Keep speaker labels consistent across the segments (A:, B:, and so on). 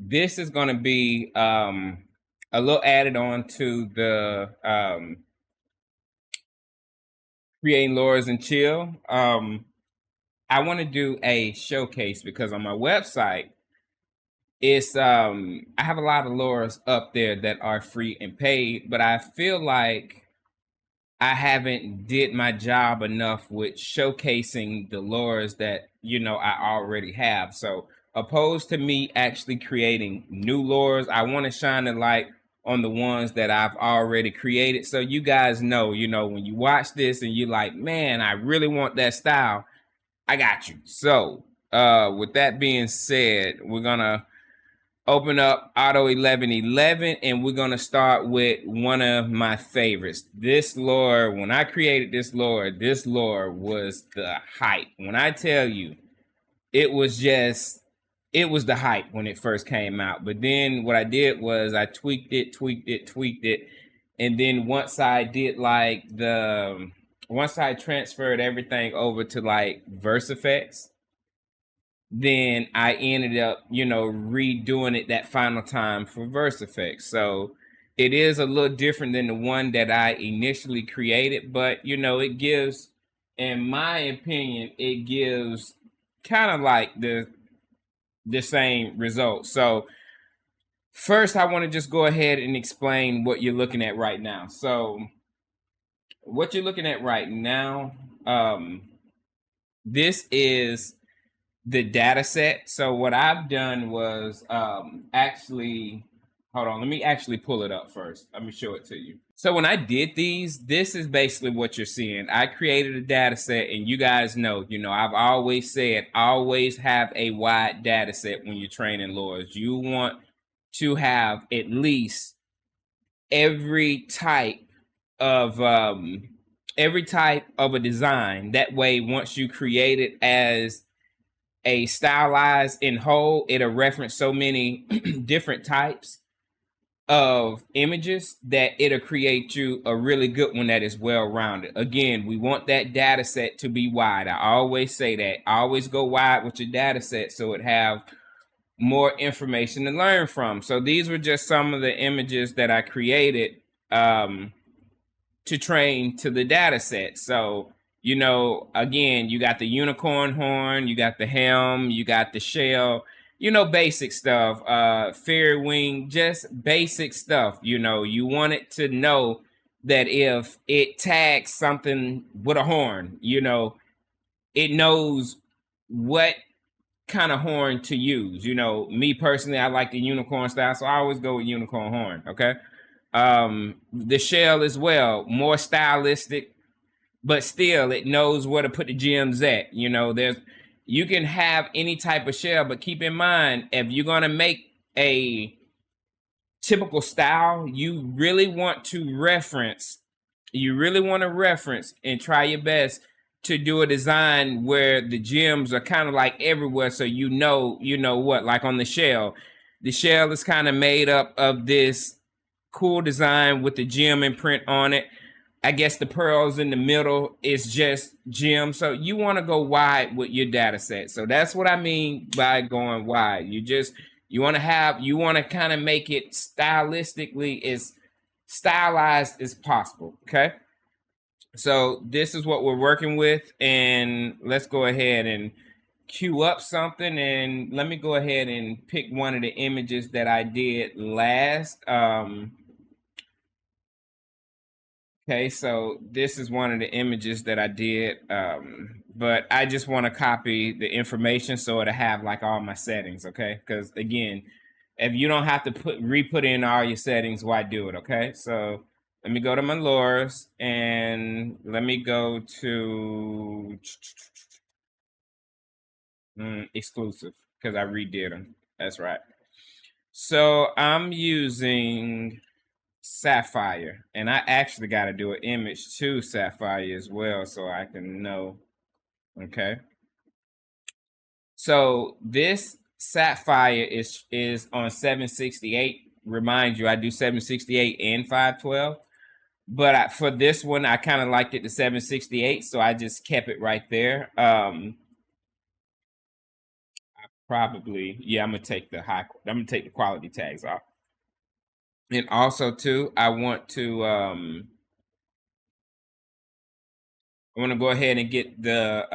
A: this is going to be a little added on to the creating Loras and chill. I want to do a showcase because on my website, it's I have a lot of Loras up there that are free and paid, but I feel like I haven't did my job enough with showcasing the Loras that I already have. So opposed to me actually creating new Loras, I want to shine the light on the ones that I've already created. So you guys know, when you watch this and you're like, man, I really want that style, I got you. So with that being said, we're gonna open up Auto 1111 and we're gonna start with one of my favorites. This lore, when I created this lore was the hype. When I tell you, it was the hype when it first came out. But then what I did was I tweaked it. And then once I transferred everything over to like VRSeFX, then I ended up, redoing it that final time for VRSeFX. So it is a little different than the one that I initially created, but it gives, in my opinion, it gives kind of like the same result. So first, I want to just go ahead and explain what you're looking at right now. So what you're looking at right now, this is the data set. So what I've done was actually, hold on, let me actually pull it up first. Let me show it to you. So when I did these, this is basically what you're seeing. I created a data set, and you guys know, I've always said, always have a wide data set when you're training Loras. You want to have at least every type of a design. That way, once you create it as a stylized in whole, it'll reference so many different types of images that it'll create you a really good one that is well rounded. Again, we want that data set to be wide. I always say that. Always go wide with your data set so it have more information to learn from. So these were just some of the images that I created to train to the data set. So again, you got the unicorn horn, you got the helm, you got the shell, basic stuff, fairy wing, just basic stuff. You want it to know that if it tags something with a horn, it knows what kind of horn to use. Me personally, I like the unicorn style, so I always go with unicorn horn. Okay. The shell as well, more stylistic, but still it knows where to put the gems at. You can have any type of shell, but keep in mind, if you're going to make a typical style, you really want to reference and try your best to do a design where the gems are kind of like everywhere. So what, like on the shell is kind of made up of this cool design with the gem imprint on it. I guess the pearls in the middle is just gems. So you want to go wide with your data set. So that's what I mean by going wide. You want to kind of make it stylistically as stylized as possible. Okay. So this is what we're working with, and let's go ahead and queue up something, and let me go ahead and pick one of the images that I did last. Okay, so this is one of the images that I did, but I just want to copy the information so it'll have like all my settings, okay? Because again, if you don't have to re-put in all your settings, why do it, okay? So let me go to my Loras, and let me go to exclusive, because I redid them. That's right. So I'm using Sapphire, and I actually got to do an image to Sapphire as well so I can know. Okay, so this Sapphire is on 768. Remind you, I do 768 and 512, but for this one I kind of liked it to 768, so I just kept it right there. I probably, yeah, I'm gonna take the quality tags off. And also too, I want to go ahead and get the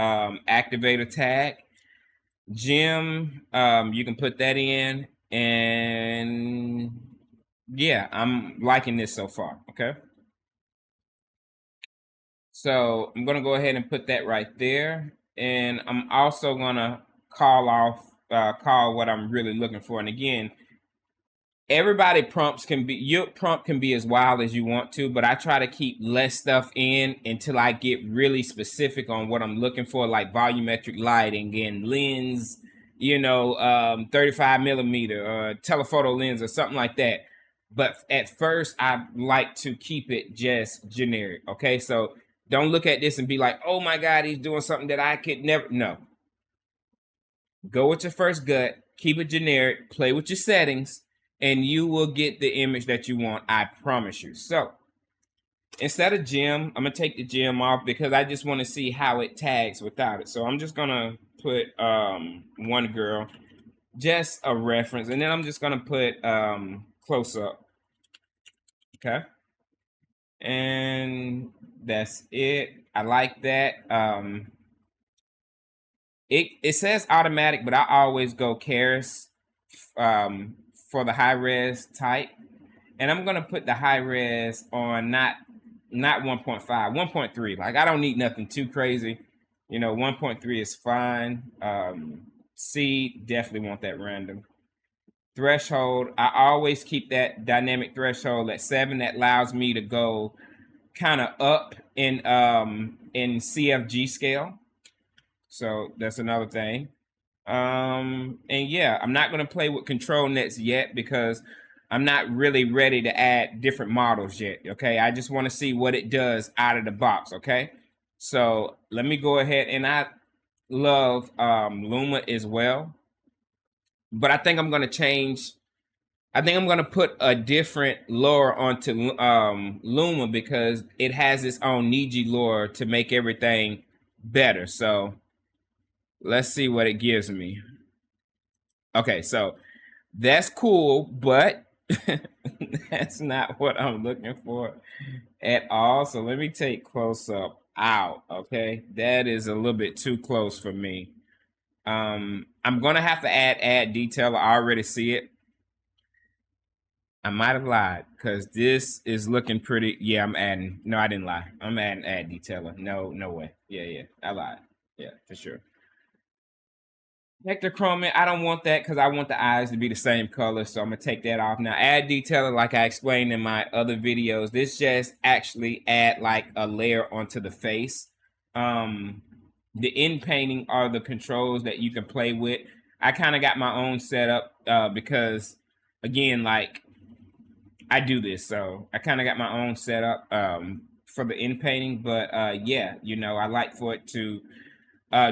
A: activator tag. Gem, you can put that in, and yeah, I'm liking this so far. Okay. So I'm gonna go ahead and put that right there. And I'm also gonna call what I'm really looking for. And again, your prompt can be as wild as you want to, but I try to keep less stuff in until I get really specific on what I'm looking for, like volumetric lighting and lens, 35 millimeter or telephoto lens or something like that. But at first, I like to keep it just generic. Okay, so don't look at this and be like, oh my God, he's doing something that I could never. No. Go with your first gut, keep it generic, play with your settings, and you will get the image that you want. I promise you. So instead of gem, I'm going to take the gem off because I just want to see how it tags without it. So I'm just going to put one girl, just a reference, and then I'm just going to put close up. Okay. And that's it. I like that. It says automatic, but I always go Keras for the high res type. And I'm gonna put the high res on not 1.5, 1.3. Like I don't need nothing too crazy. 1.3 is fine. C, definitely want that random. Threshold, I always keep that dynamic threshold at 7. That allows me to go kind of up in CFG scale. So that's another thing. And yeah, I'm not going to play with control nets yet because I'm not really ready to add different models yet. Okay, I just want to see what it does out of the box. Okay, so let me go ahead, and I love Luma as well, but I think I'm going to change. I think I'm going to put a different Lora onto Luma because it has its own Niji Lora to make everything better. So let's see what it gives me. Okay, so that's cool, but that's not what I'm looking for at all. So let me take close up out. Okay, that is a little bit too close for me. I'm gonna have to add detail. I already see it. I might have lied because this is looking pretty. Yeah, I'm adding. No, I didn't lie. I'm adding add detailer. No way. Yeah, I lied. Yeah, for sure. Hectochromate, I don't want that because I want the eyes to be the same color, so I'm gonna take that off. Now, add detailer, like I explained in my other videos, this just actually add like a layer onto the face. The in painting are the controls that you can play with. I kind of got my own setup because, again, like I do this, so I kind of got my own setup for the in painting. But yeah, I like for it to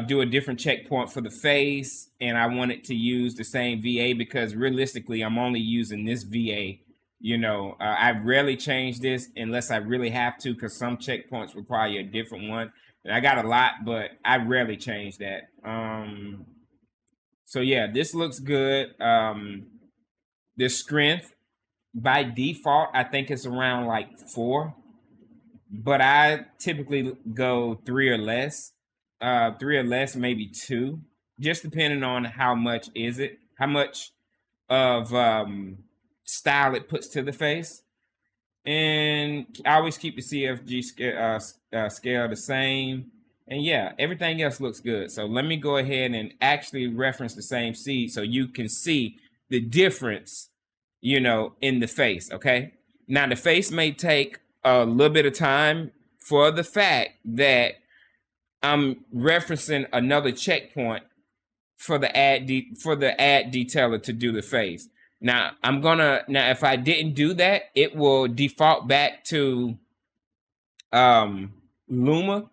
A: do a different checkpoint for the face, and I want it to use the same VA because realistically, I'm only using this VA. I rarely change this unless I really have to because some checkpoints require a different one. And I got a lot, but I rarely change that. So yeah, this looks good. The strength by default, I think it's around like 4, but I typically go 3 or less. 3 or less, maybe 2, just depending on how much of style it puts to the face. And I always keep the CFG scale the same. And yeah, everything else looks good. So let me go ahead and actually reference the same seed so you can see the difference, in the face, okay? Now, the face may take a little bit of time for the fact that I'm referencing another checkpoint for the add detailer to do the face. Now if I didn't do that, it will default back to Luma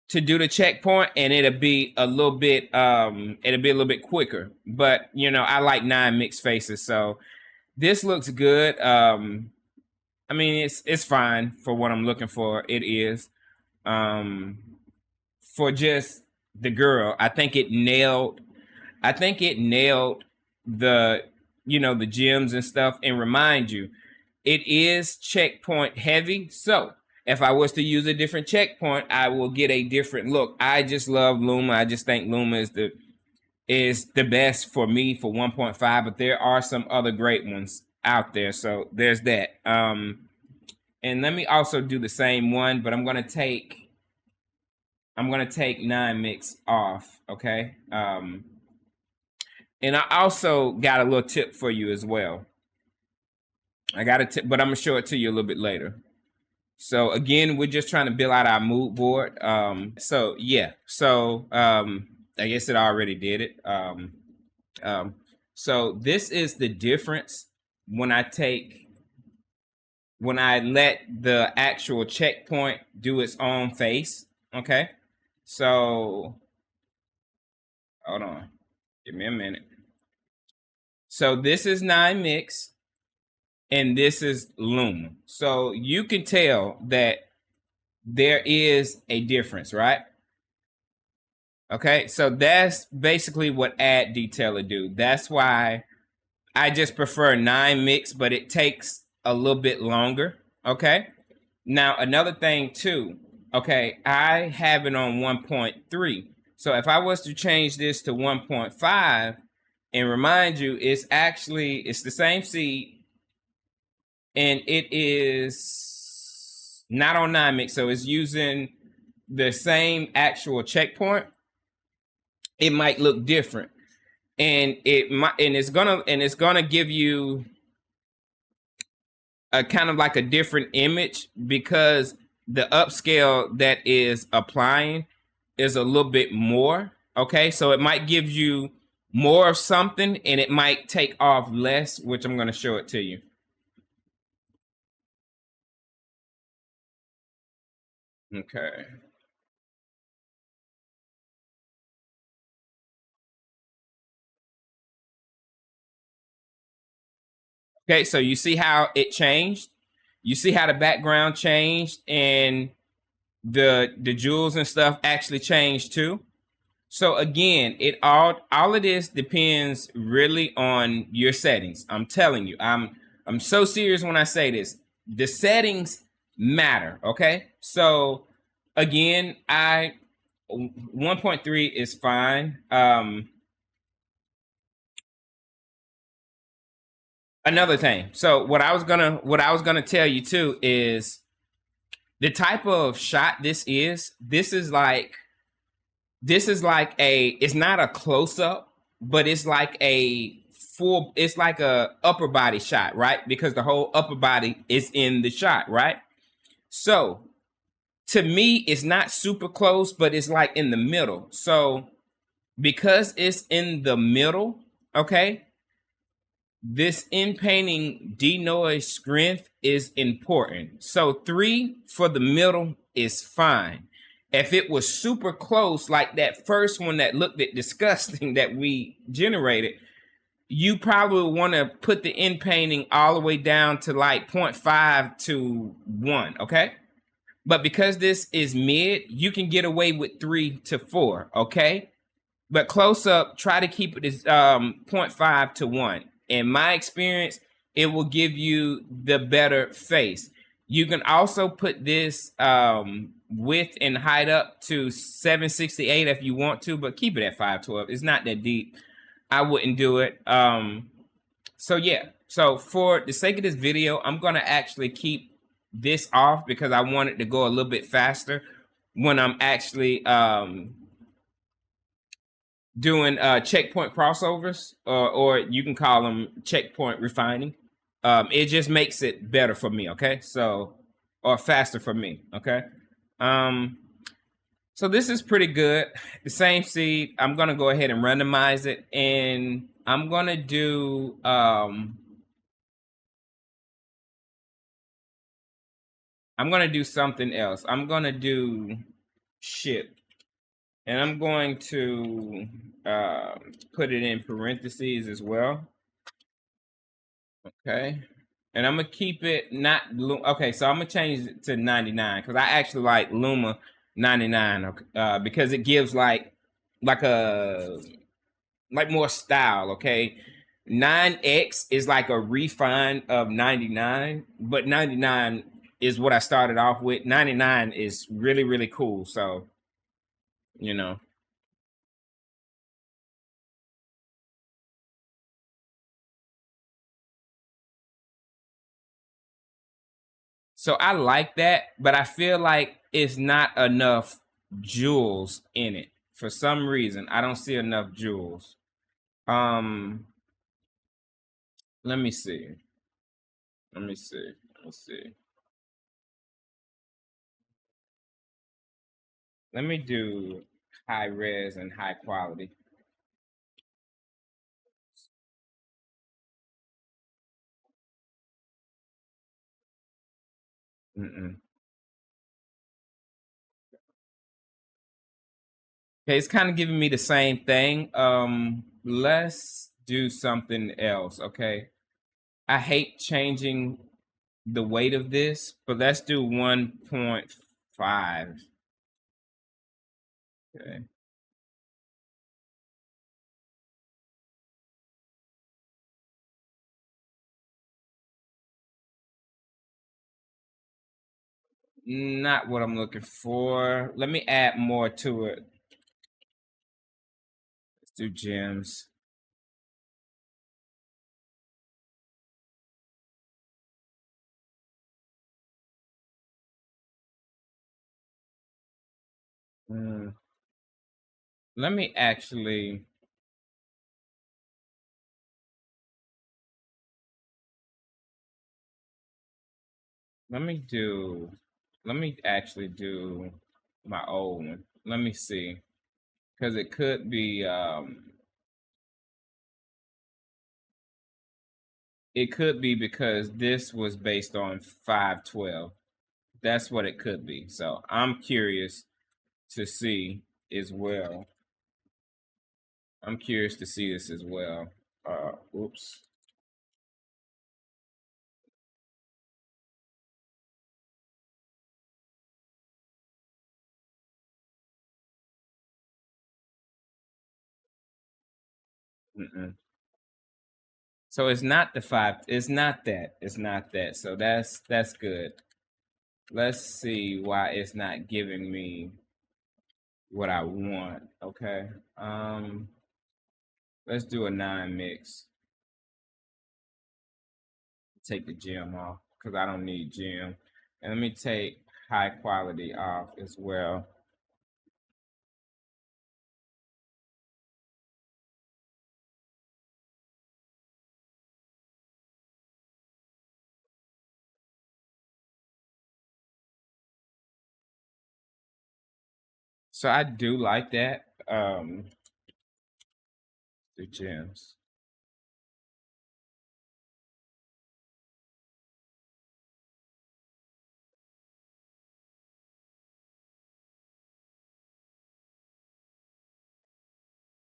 A: to do the checkpoint, and it'll be a little bit quicker. But I like 9 mixed faces, so this looks good. I mean, it's fine for what I'm looking for. It is. For just the girl, I think it nailed I think it nailed the, the gems and stuff. And remind you, it is checkpoint heavy. So if I was to use a different checkpoint, I will get a different look. I just love Luma. I just think Luma is the best for me for 1.5, but there are some other great ones out there. So there's that. And let me also do the same one, but I'm gonna take 9 mix off, okay? And I also got a little tip for you as well. I got a tip, but I'm gonna show it to you a little bit later. So again, we're just trying to build out our mood board. So yeah, so I guess it already did it. So this is the difference when I let the actual checkpoint do its own face, okay? So, hold on, give me a minute. So this is 9 mix, and this is Luma. So you can tell that there is a difference, right? Okay, so that's basically what add detailer do. That's why I just prefer 9 mix, but it takes a little bit longer, okay? Now, another thing too, okay, I have it on 1.3. So if I was to change this to 1.5, and remind you, it's the same seed, and it is not on 9 mix, so it's using the same actual checkpoint. It might look different, and it's gonna give you a kind of like a different image, because the upscale that is applying is a little bit more, okay? So it might give you more of something, and it might take off less, which I'm going to show it to you. Okay. Okay, so you see how it changed? You see how the background changed, and the jewels and stuff actually changed too? So again, all of this depends really on your settings. I'm telling you, I'm so serious when I say this. The settings matter, okay? So again, 1.3 is fine. Another thing. So what I was gonna tell you too is the type of shot this is. This is like it's not a close-up, but it's like it's like a upper body shot, right? Because the whole upper body is in the shot, right? So to me, it's not super close, but it's like in the middle. So because it's in the middle, okay, this in painting denoise strength is important. So 3 for the middle is fine. If it was super close, like that first one that looked at disgusting that we generated, you probably want to put the in painting all the way down to like 0.5 to 1, okay? But because this is mid, you can get away with 3 to 4, okay? But close up, try to keep it as 0.5 to 1. In my experience, it will give you the better face. You can also put this width and height up to 768 if you want to, but keep it at 512. It's not that deep. I wouldn't do it. So yeah, so for the sake of this video, I'm gonna actually keep this off because I want it to go a little bit faster when I'm actually doing checkpoint crossovers, or you can call them checkpoint refining. It just makes it better for me, okay? So, or faster for me, okay? So this is pretty good. The same seed, I'm gonna go ahead and randomize it, and I'm gonna do something else. I'm gonna do ship, and I'm going to put it in parentheses as well. Okay, and I'm gonna keep it not okay. So I'm gonna change it to 99 because I actually like Luma 99 because it gives like a like more style, okay? 9X is like a refine of 99, but 99 is what I started off with. 99 is really, really cool. So, you know. So I like that, but I feel like it's not enough jewels in it. For some reason, I don't see enough jewels. Um, let me see. Let me see. Let me see. Let me do high res and high quality. Mm-mm. Okay, it's kind of giving me the same thing. Let's do something else. Okay, I hate changing the weight of this, but let's do 1.5. Okay. Not what I'm looking for. Let me add more to it. Let's do gems. Mm, let me actually. Let me do. Let me actually do my old one. Let me see, because it could be. It could be because this was based on 512. That's what it could be. So I'm curious to see as well. I'm curious to see this as well. Oops. Mm-mm. So it's not the five. It's not that. It's not that. So that's good. Let's see why it's not giving me what I want. Okay. Um. Let's do a 9 mix. Take the gem off because I don't need gem. And let me take high quality off as well. So I do like that. The gems.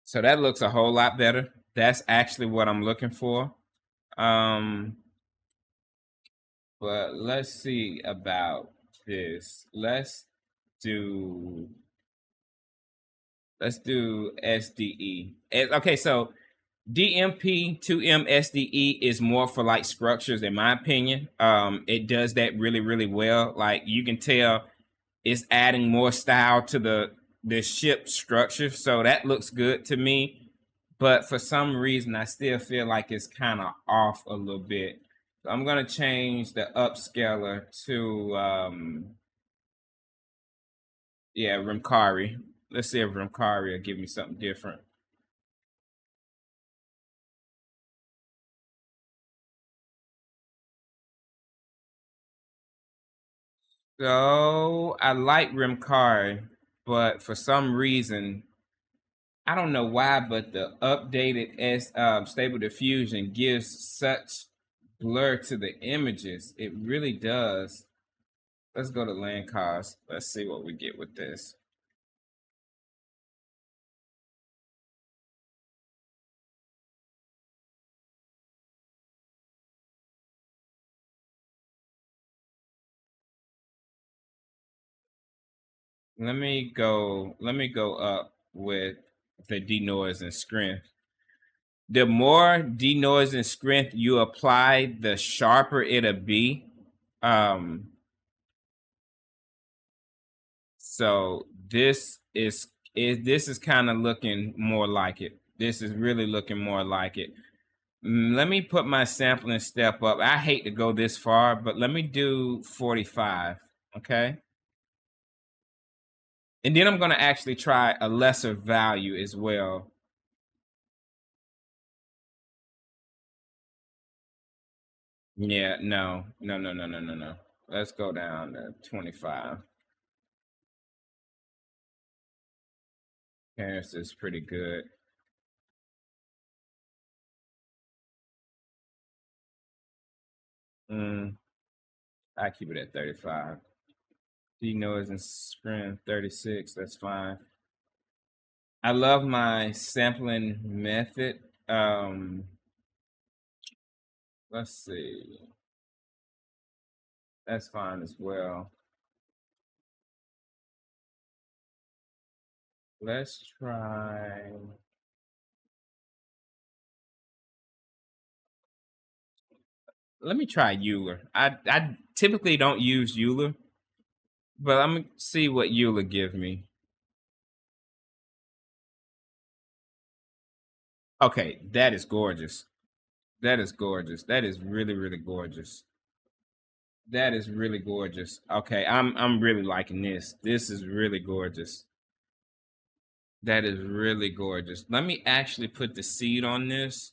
A: So that looks a whole lot better. That's actually what I'm looking for. Um, but let's see about this. Do let's do SDE. Okay, so DMP 2M SDE is more for like structures, in my opinion. It does that really, really well. Like you can tell it's adding more style to the ship structure, so that looks good to me. But for some reason, I still feel like it's kind of off a little bit. So I'm gonna change the upscaler to yeah, Rimkari. Let's see if Rimkari will give me something different. So I like Rimkari, but for some reason, I don't know why, but the updated Stable Diffusion gives such blur to the images. It really does. Let's go to land cost. Let's see what we get with this. Let me go up with the denoise and strength. the more denoising strength you apply, the sharper it'll be. So this is kind of looking more like it. This is really looking more like it. Let me put my sampling step up. I hate to go this far, but let me do 45, okay? And then I'm gonna actually try a lesser value as well. Yeah, no. Let's go down to 25. Paris is pretty good. I keep it at 35. Denoise and screen 36, that's fine. I love my sampling method. Let's see. That's fine as well. Let's try. Let me try Euler. I typically don't use Euler, but I'm gonna see what Euler give me. Okay, that is gorgeous. That is gorgeous. That is really, really gorgeous. That is really gorgeous. Okay, I'm really liking this. This is really gorgeous. That is really gorgeous. Let me actually put the seed on this.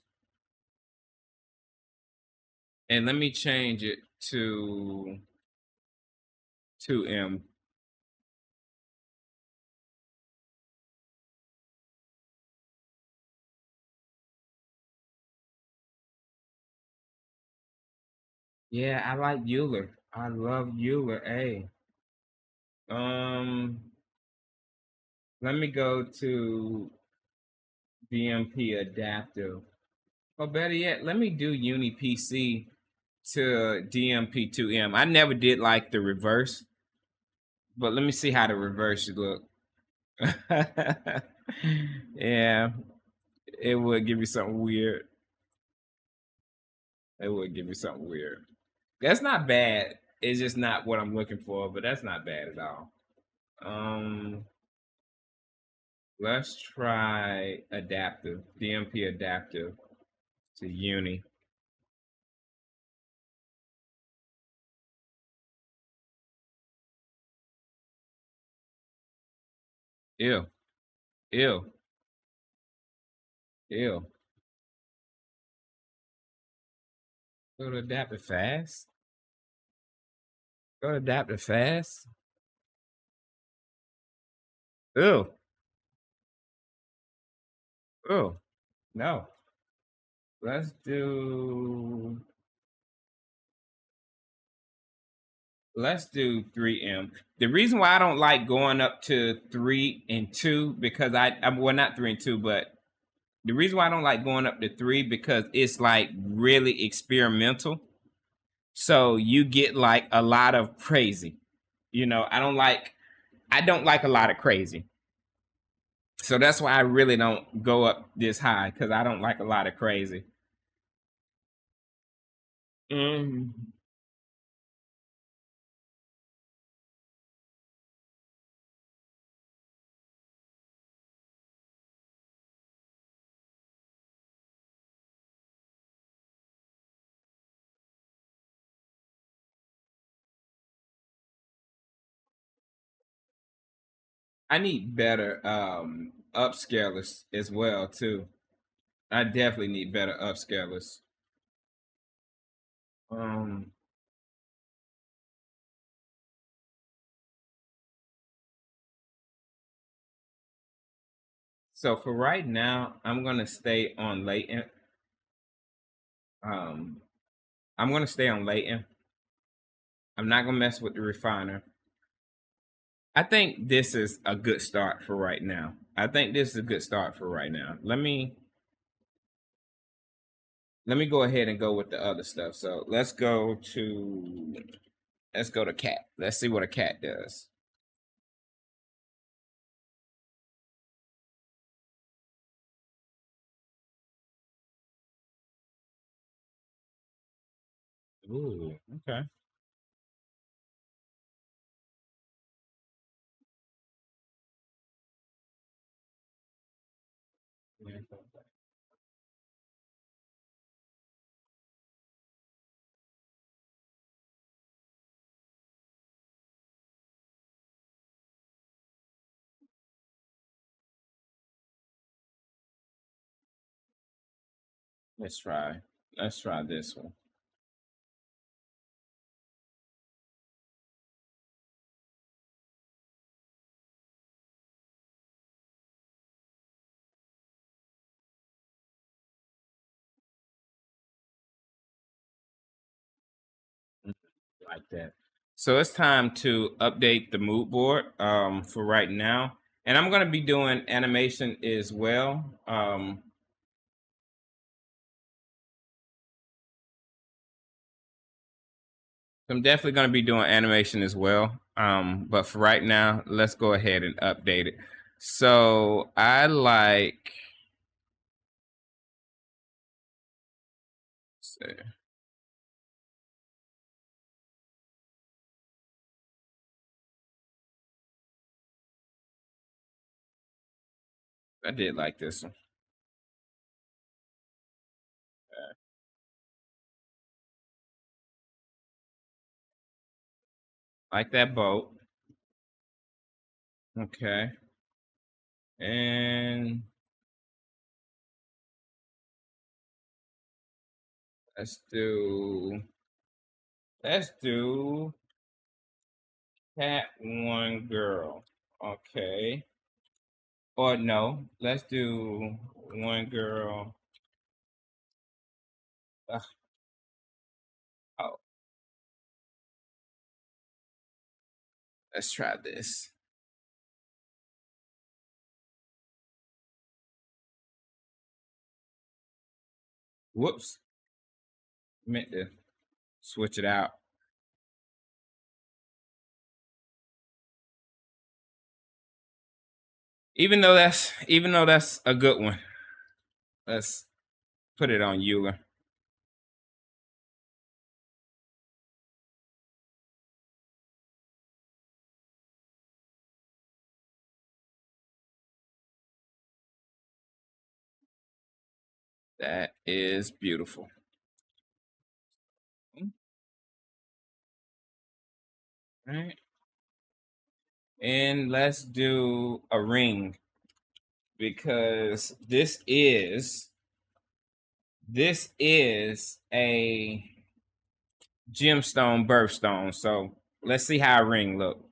A: And let me change it to 2M. Yeah, I like Euler. I love Euler. Hey. Let me go to DMP adaptive. Or better yet, let me do Uni PC to DMP2M. I never did like the reverse, but let me see how the reverse should look. Yeah, it would give you something weird. It would give you something weird. That's not bad. It's just not what I'm looking for, but that's not bad at all. Let's try adaptive, DMP adaptive to Uni. Ew, ew, ew. Go to adaptive fast. Go to adaptive fast. Ew, ew. No. Let's do 3M. The reason why I don't like going up to 3 and 2 because I'm well, not 3 and 2, but the reason why I don't like going up to 3 because it's like really experimental. So you get like a lot of crazy. You know, I don't like a lot of crazy. So that's why I really don't go up this high because I don't like a lot of crazy. Mm. I need better upscalers as well too. I definitely need better upscalers. Um, so for right now, I'm gonna stay on latent. Um, I'm gonna stay on latent. I'm not gonna mess with the refiner. I think this is a good start for right now. I think this is a good start for right now. Let me go ahead and go with the other stuff. So let's go to cat. Let's see what a cat does. Ooh, okay. Let's try. Let's try this one. Like that. So it's time to update the mood board for right now. And I'm going to be doing animation as well. I'm definitely going to be doing animation as well. But for right now, let's go ahead and update it. So I like, I did like this one. Like that boat. Okay. And let's do cat one girl. Okay. Or no, let's do one girl. Ugh, oh, let's try this. Whoops. Meant to switch it out. Even though that's a good one. Let's put it on Euler. That is beautiful. All right. And let's do a ring because this is a gemstone birthstone. So let's see how a ring look.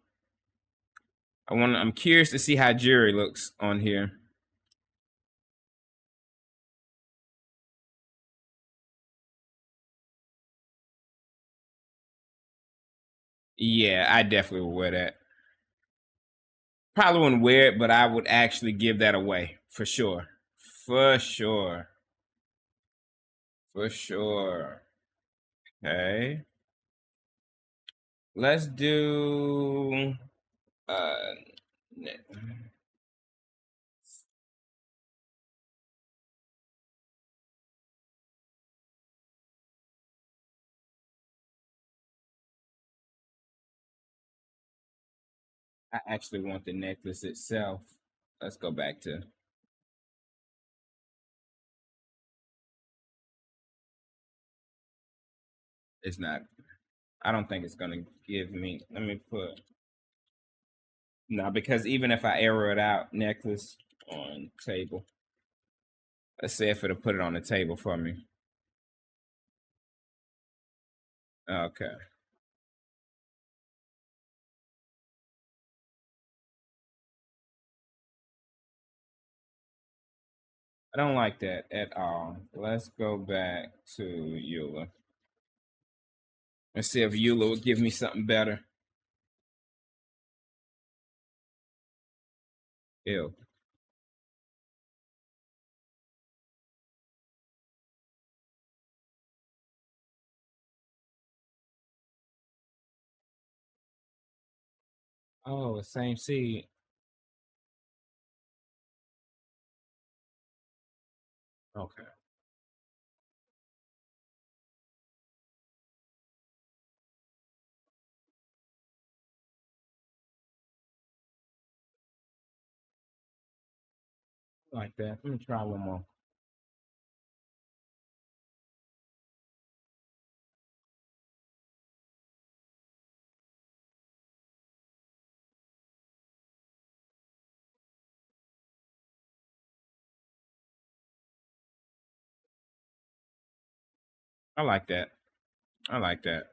A: I'm curious to see how jewelry looks on here. Yeah, I definitely would wear that. Probably wouldn't wear it, but I would actually give that away for sure. For sure. For sure. Okay. Let's do uh I actually want the necklace itself. Let's go back to it's not I don't think it's gonna give me let me put no because even if I arrow it out, necklace on table. Let's see if it'll put it on the table for me. Okay. I don't like that at all. Let's go back to Eula. Let's see if Eula will give me something better. Ew. Oh, same seed. Okay. Like that. Let me try one more. I like that. I like that.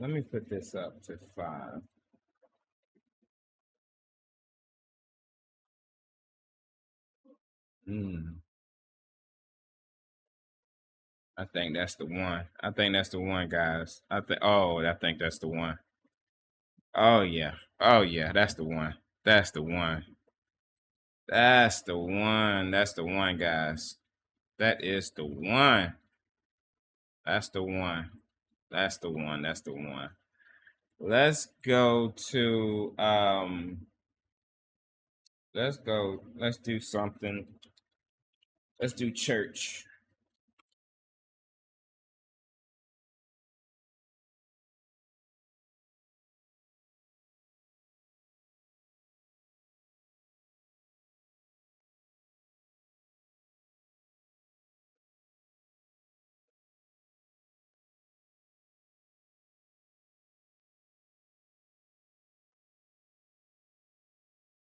A: Let me put this up to 5. I think that's the one. I think that's the one, guys. I think that's the one. Oh yeah. Oh yeah, that's the one. That's the one. That's the one. That's the one, guys. That is the one. That's the one. That's the one. That's the one. Let's go to let's do something. Let's do church.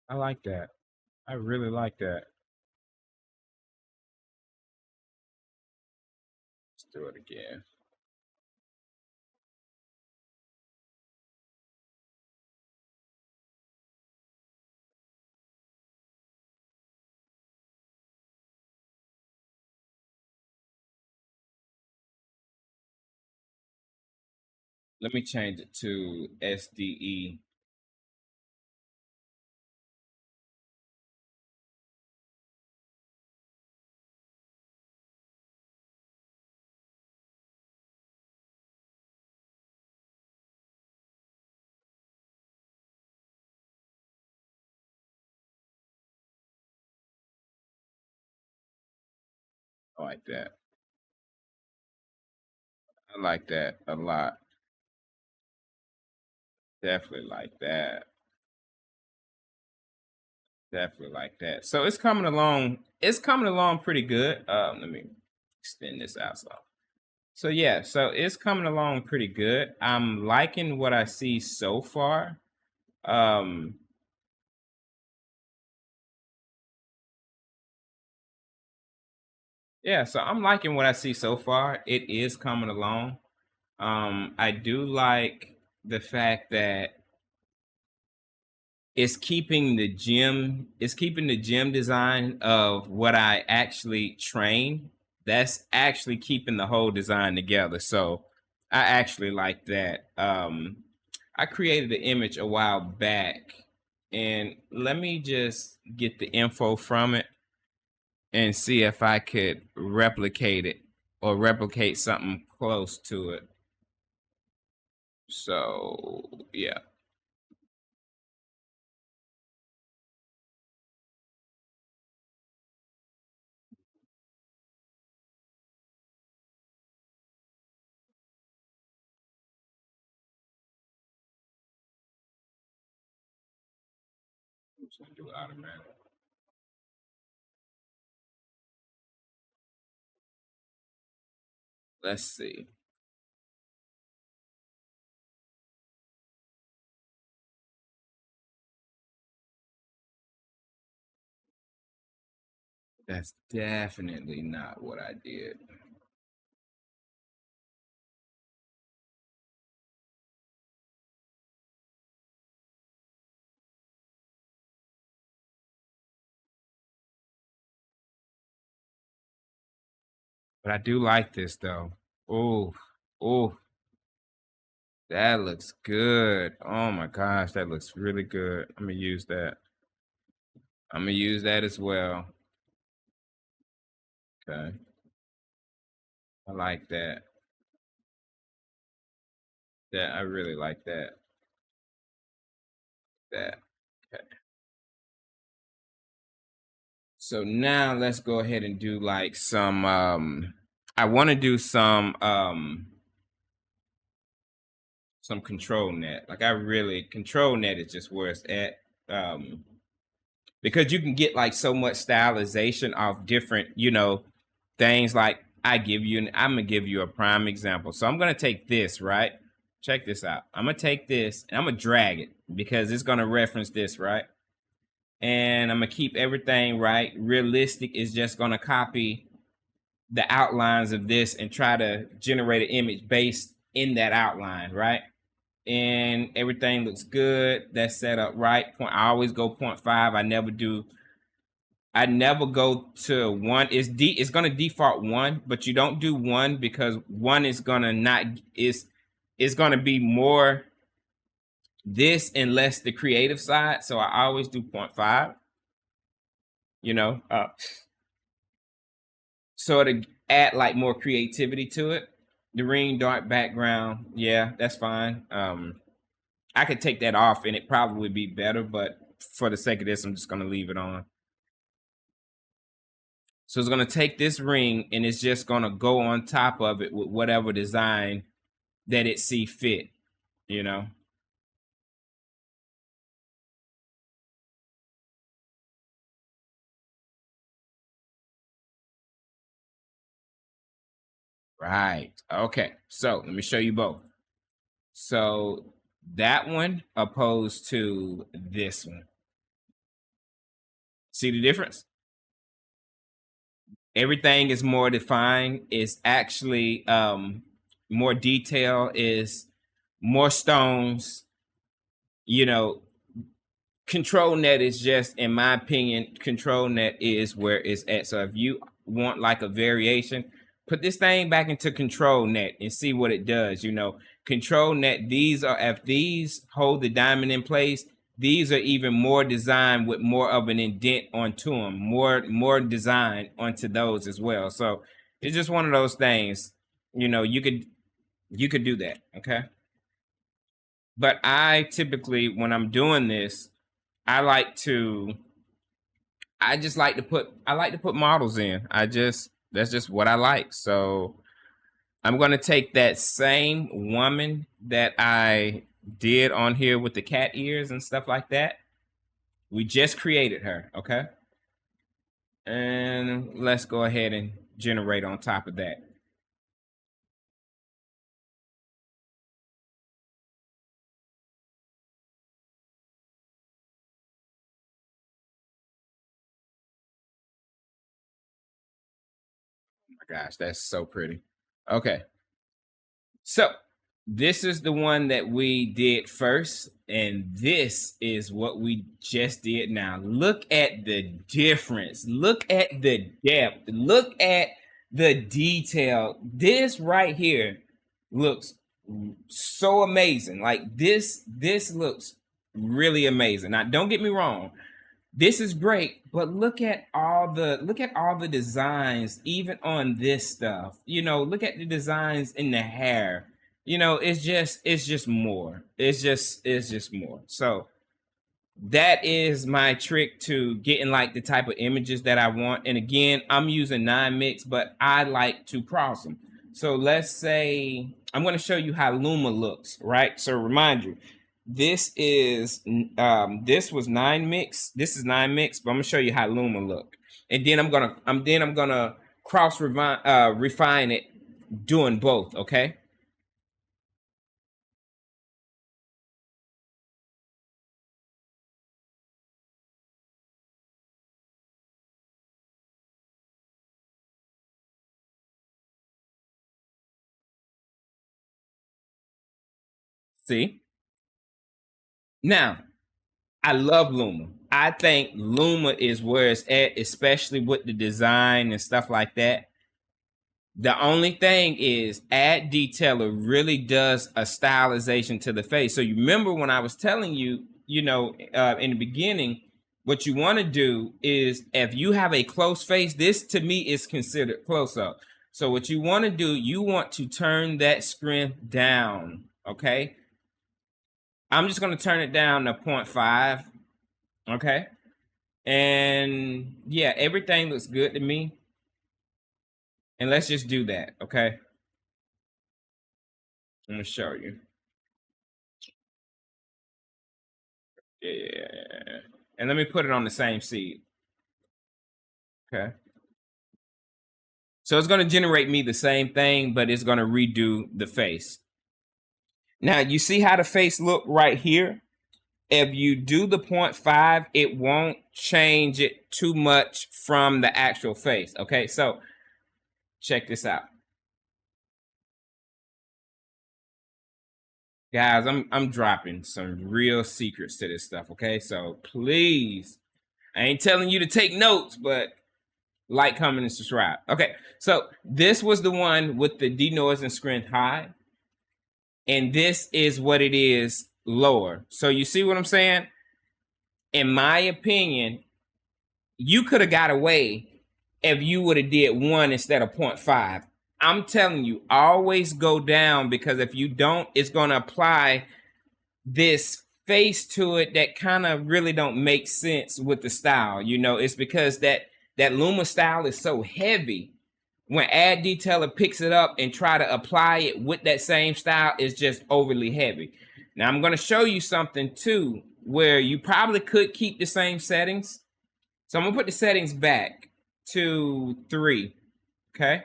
A: I like that. I really like that. Let's do it again. Let me change it to SDE. I like that. I like that a lot. Definitely like that. Definitely like that. So it's coming along. It's coming along pretty good. Let me extend this out so yeah, so it's coming along pretty good. I'm liking what I see so far. Yeah, so I'm liking what I see so far. It is coming along. I do like the fact that it's keeping the gym design of what I actually train. That's actually keeping the whole design together. So I actually like that. I created the image a while back, and let me just get the info from it and see if I could replicate it or replicate something close to it. So yeah. I'm just gonna do it automatic. Let's see. That's definitely not what I did. But I do like this though. Oh, oh, that looks good. Oh my gosh, that looks really good. I'm gonna use that. I'm gonna use that as well. Okay. I like that. That I really like that. That. Okay. So now let's go ahead and do like some I want to do some control net. Like I really control net is just where it's at. because you can get like so much stylization of different, you know, things. Like I'm gonna give you a prime example. So I'm gonna take this, right? Check this out. I'm gonna take this and I'm gonna drag it because it's gonna reference this, right? And I'm gonna keep everything right. Realistic is just gonna copy the outlines of this and try to generate an image based in that outline, right? And everything looks good. That's set up right. I always go 0.5. I never go to 1. It's gonna default 1, but you don't do 1 because 1 is gonna not it's gonna be more this and less the creative side. So I always do 0.5. You know, so to add like more creativity to it. The ring dark background, yeah, that's fine. I could take that off and it probably would be better, but for the sake of this, I'm just gonna leave it on. So it's gonna take this ring and it's just gonna go on top of it with whatever design that it see fit, you know. Right. Okay. So let me show you both. So that one opposed to this one. See the difference? Everything is more defined. It's actually more detail, is more stones. You know, control net is just, in my opinion, control net is where it's at. So if you want like a variation, put this thing back into control net and see what it does. You know, control net, these are, if these hold the diamond in place, these are even more designed with more of an indent onto them, more design onto those as well. So it's just one of those things. You know, you could do that. Okay. But I typically, when I'm doing this, I like to I like to put models in. That's just what I like. So I'm gonna take that same woman that I did on here with the cat ears and stuff like that. We just created her, okay? And let's go ahead and generate on top of that. Oh my gosh, that's so pretty. Okay. So this is the one that we did first, and this is what we just did now. Look at the difference. Look at the depth. Look at the detail. This right here looks so amazing. Like this looks really amazing. Now, don't get me wrong, this is great, but look at all the designs even on this stuff. You know, look at the designs in the hair. You know, it's just more. It's just more. So that is my trick to getting like the type of images that I want. And again, I'm using 9 mix, but I like to cross them. So let's say I'm going to show you how Luma looks, right? So remind you, this was 9 mix. This is 9 mix, but I'm gonna show you how Luma look, and then I'm gonna refine it doing both. Okay. See, now I love Luma. I think Luma is where it's at, especially with the design and stuff like that. The only thing is, add detailer really does a stylization to the face. So you remember when I was telling you, you know, in the beginning, what you want to do is, if you have a close face, this to me is considered close up. So what you want to do, you want to turn that screen down. Okay. I'm just going to turn it down to 0.5. Okay. And yeah, everything looks good to me. And let's just do that. Okay. I'm going to show you. Yeah. And let me put it on the same seed. Okay. So it's going to generate me the same thing, but it's going to redo the face. Now, you see how the face look right here? If you do the 0.5, it won't change it too much from the actual face. Okay, so check this out. Guys, I'm dropping some real secrets to this stuff, okay? So please, I ain't telling you to take notes, but like, comment, and subscribe. Okay, so this was the one with the denoise and strength high. And this is what it is lower. So you see what I'm saying? In my opinion, you could have got away if you would have did 1 instead of 0.5. I'm telling you, always go down, because if you don't, it's going to apply this face to it that kind of really don't make sense with the style. You know, it's because that Luma style is so heavy. When Add Detailer picks it up and try to apply it with that same style, it's just overly heavy. Now, I'm going to show you something too, where you probably could keep the same settings. So I'm going to put the settings back to 3, okay?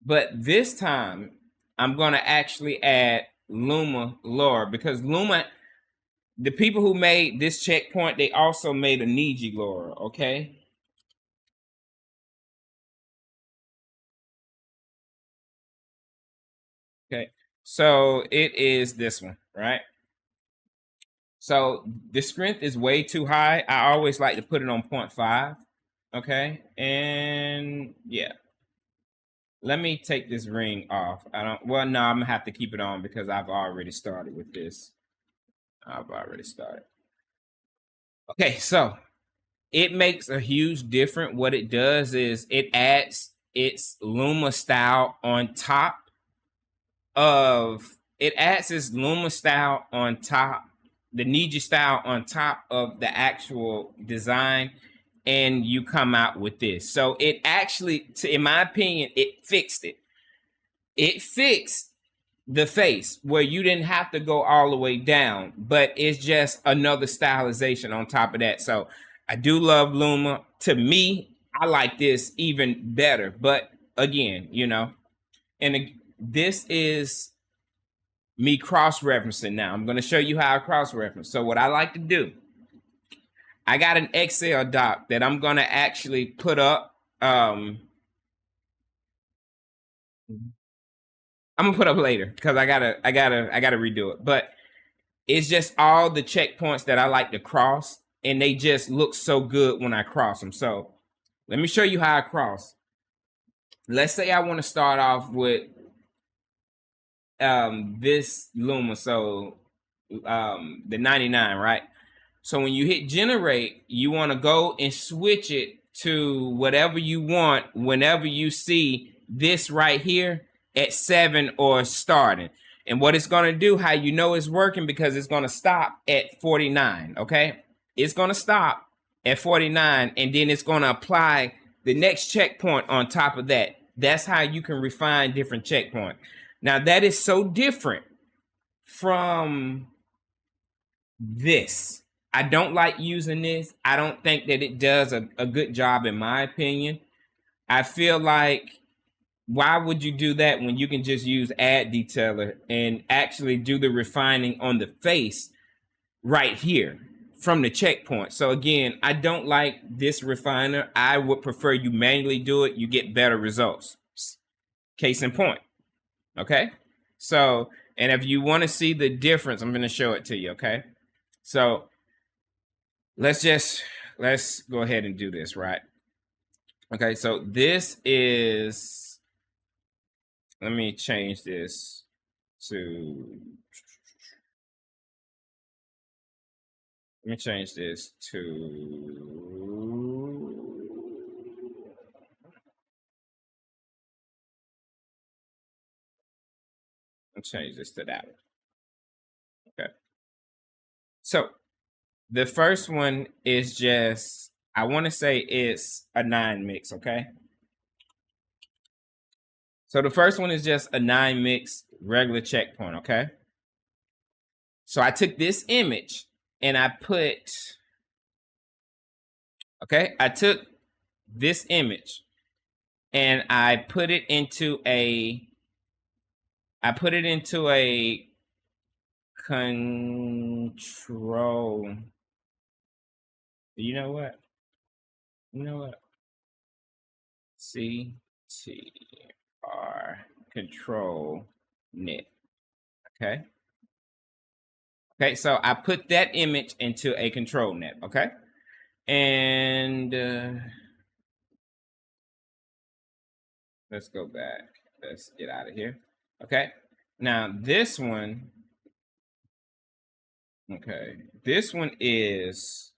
A: But this time, I'm going to actually add Luma Lora, because Luma, the people who made this checkpoint, they also made a Niji Lora, okay? Okay, so it is this one, right? So the strength is way too high. I always like to put it on 0.5, okay? And yeah. Let me take this ring off. Well, no, I'm gonna have to keep it on because I've already started with this. I've already started. Okay, so it makes a huge difference. What it does is it adds its Luma style on top of, it adds its Luma style on top, the Niji style on top of the actual design, and you come out with this. So it actually, in my opinion, it fixed it. It fixed the face where you didn't have to go all the way down, but it's just another stylization on top of that. So I do love Luma. To me, I like this even better. But again, you know, and this is me cross-referencing now. I'm going to show you how I cross-reference. So what I like to do, I got an Excel doc that I'm going to actually put up. I'm gonna put up later because I gotta redo it. But it's just all the checkpoints that I like to cross, and they just look so good when I cross them. So let me show you how I cross. Let's say I want to start off with this Luma, so the 99, right? So when you hit generate, you want to go and switch it to whatever you want whenever you see this right here at 7 or starting. And what it's going to do, how you know it's working, because it's going to stop at 49, okay? It's going to stop at 49, and then it's going to apply the next checkpoint on top of that. That's how you can refine different checkpoints. Now, that is so different from this. I don't like using this. I don't think that it does a good job, in my opinion. I feel like, why would you do that when you can just use Add Detailer and actually do the refining on the face right here from the checkpoint? So again, I don't like this refiner. I would prefer you manually do it. You get better results. Case in point. Okay? So, and if you want to see the difference, I'm going to show it to you, okay? So let's go ahead and do this, right? Okay, so this is, let me change this to, let me change this to, let's change this to that. Okay. So the first one is just, I want to say it's a 9 mix, okay? So the first one is just a 9 mix regular checkpoint, okay? So I took this image and I put, okay, I took this image and I put it into a control. You know what? CTR control net. Okay. Okay, so I put that image into a control net. Okay. And let's go back. Let's get out of here. Okay. Now this one, okay, this one is,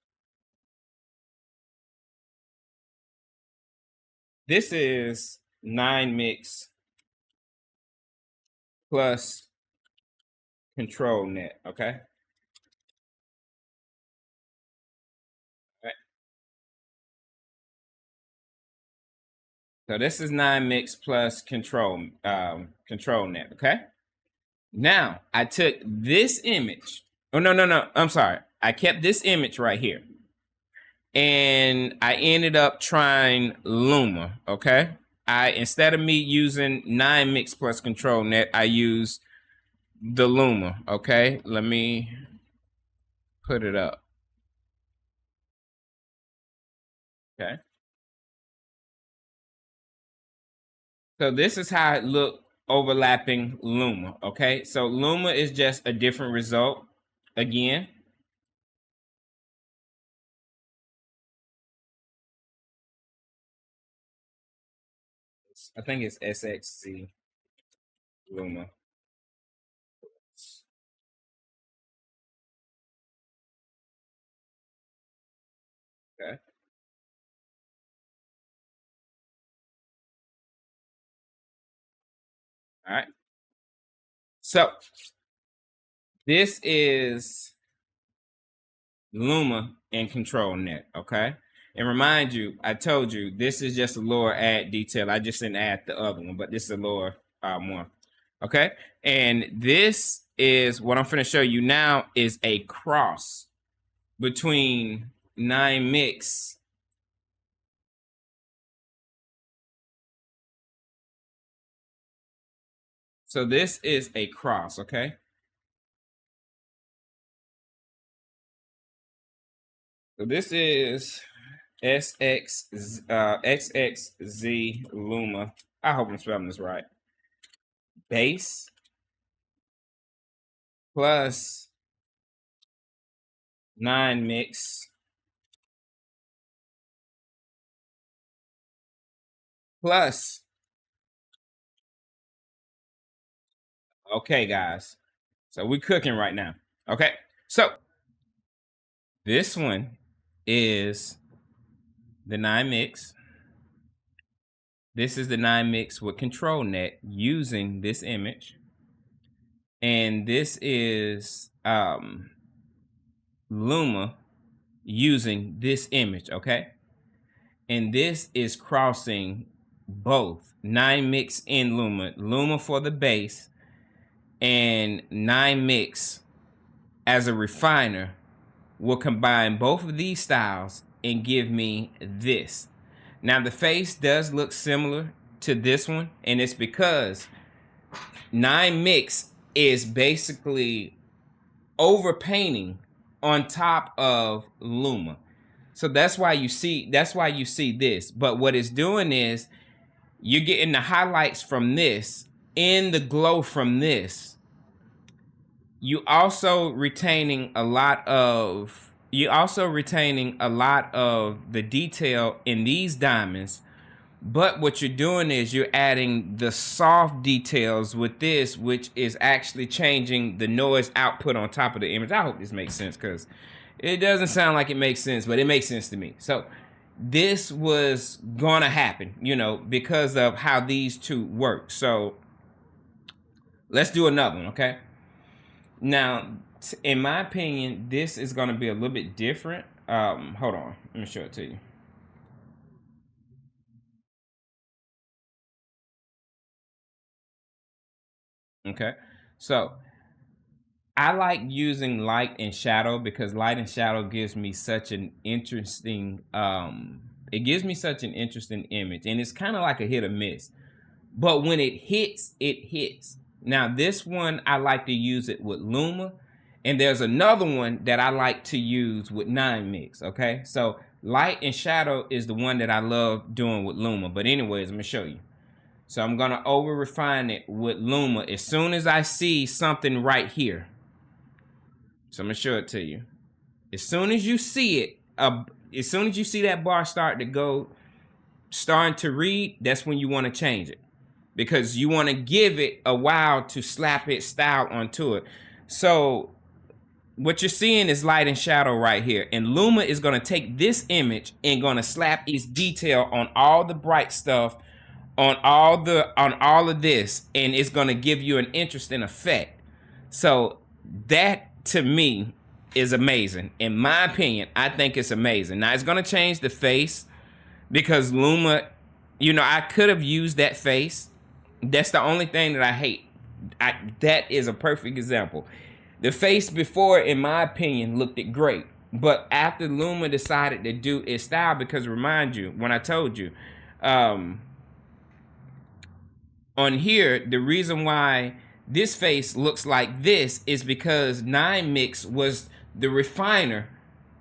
A: this is 9 mix plus control net. Okay. All right. So this is 9 mix plus control net. Okay. Now I took this image. Oh, no. I'm sorry. I kept this image right here. And I ended up trying Luma. Okay. Instead of me using 9 mix plus control net, I used the Luma. Okay. Let me put it up. Okay. So this is how it looked overlapping Luma. Okay. So Luma is just a different result again. I think it's SXZ Luma. Okay. All right. So this is Luma and control net. Okay. And remind you, I told you this is just a Lora add detail. I just didn't add the other one, but this is a Lora one. Okay. And this is what I'm going to show you now is a cross between 9 mix. So this is a cross. Okay. So this is XXZ Luma. I hope I'm spelling this right. Base plus 9 mix plus. Okay, guys. So we're cooking right now. Okay. So this one is the 9 mix. This is the 9 mix with control net using this image. And this is Luma using this image, okay? And this is crossing both 9 mix in Luma for the base, and 9 mix as a refiner will combine both of these styles and give me this. Now the face does look similar to this one, and it's because 9 mix is basically overpainting on top of Luma. So that's why you see this. But what it's doing is you're getting the highlights from this in the glow from this. You also retaining a lot of the detail in these diamonds. But what you're doing is you're adding the soft details with this, which is actually changing the noise output on top of the image. I hope this makes sense, because it doesn't sound like it makes sense, but it makes sense to me. So this was gonna happen, because of how these two work. So let's do another one, okay? Now, in my opinion, this is gonna be a little bit different. Hold on, let me show it to you. Okay, so I like using light and shadow because light and shadow gives me such an interesting it gives me such an interesting image, and it's kind of like a hit or miss. But when it hits, it hits. Now this one I like to use it with Luma, and there's another one that I like to use with 9mix. Okay, so light and shadow is the one that I love doing with Luma. But anyways, I'm gonna show you. So I'm gonna over refine it with Luma as soon as I see something right here. So I'm gonna show it to you. As soon as you see it, as soon as you see that bar start to go, starting to read, that's when you want to change it, because you want to give it a while to slap its style onto it. So what you're seeing is light and shadow right here, and Luma is going to take this image and going to slap its detail on all the bright stuff, on all of this, and it's going to give you an interesting effect. So that to me is amazing. In my opinion, I think it's amazing. Now it's going to change the face because Luma, I could have used that face. That's the only thing that I hate. That is a perfect example. The face before, in my opinion, looked great. But after Luma decided to do its style, because remind you, when I told you, on here, the reason why this face looks like this is because 9mix was the refiner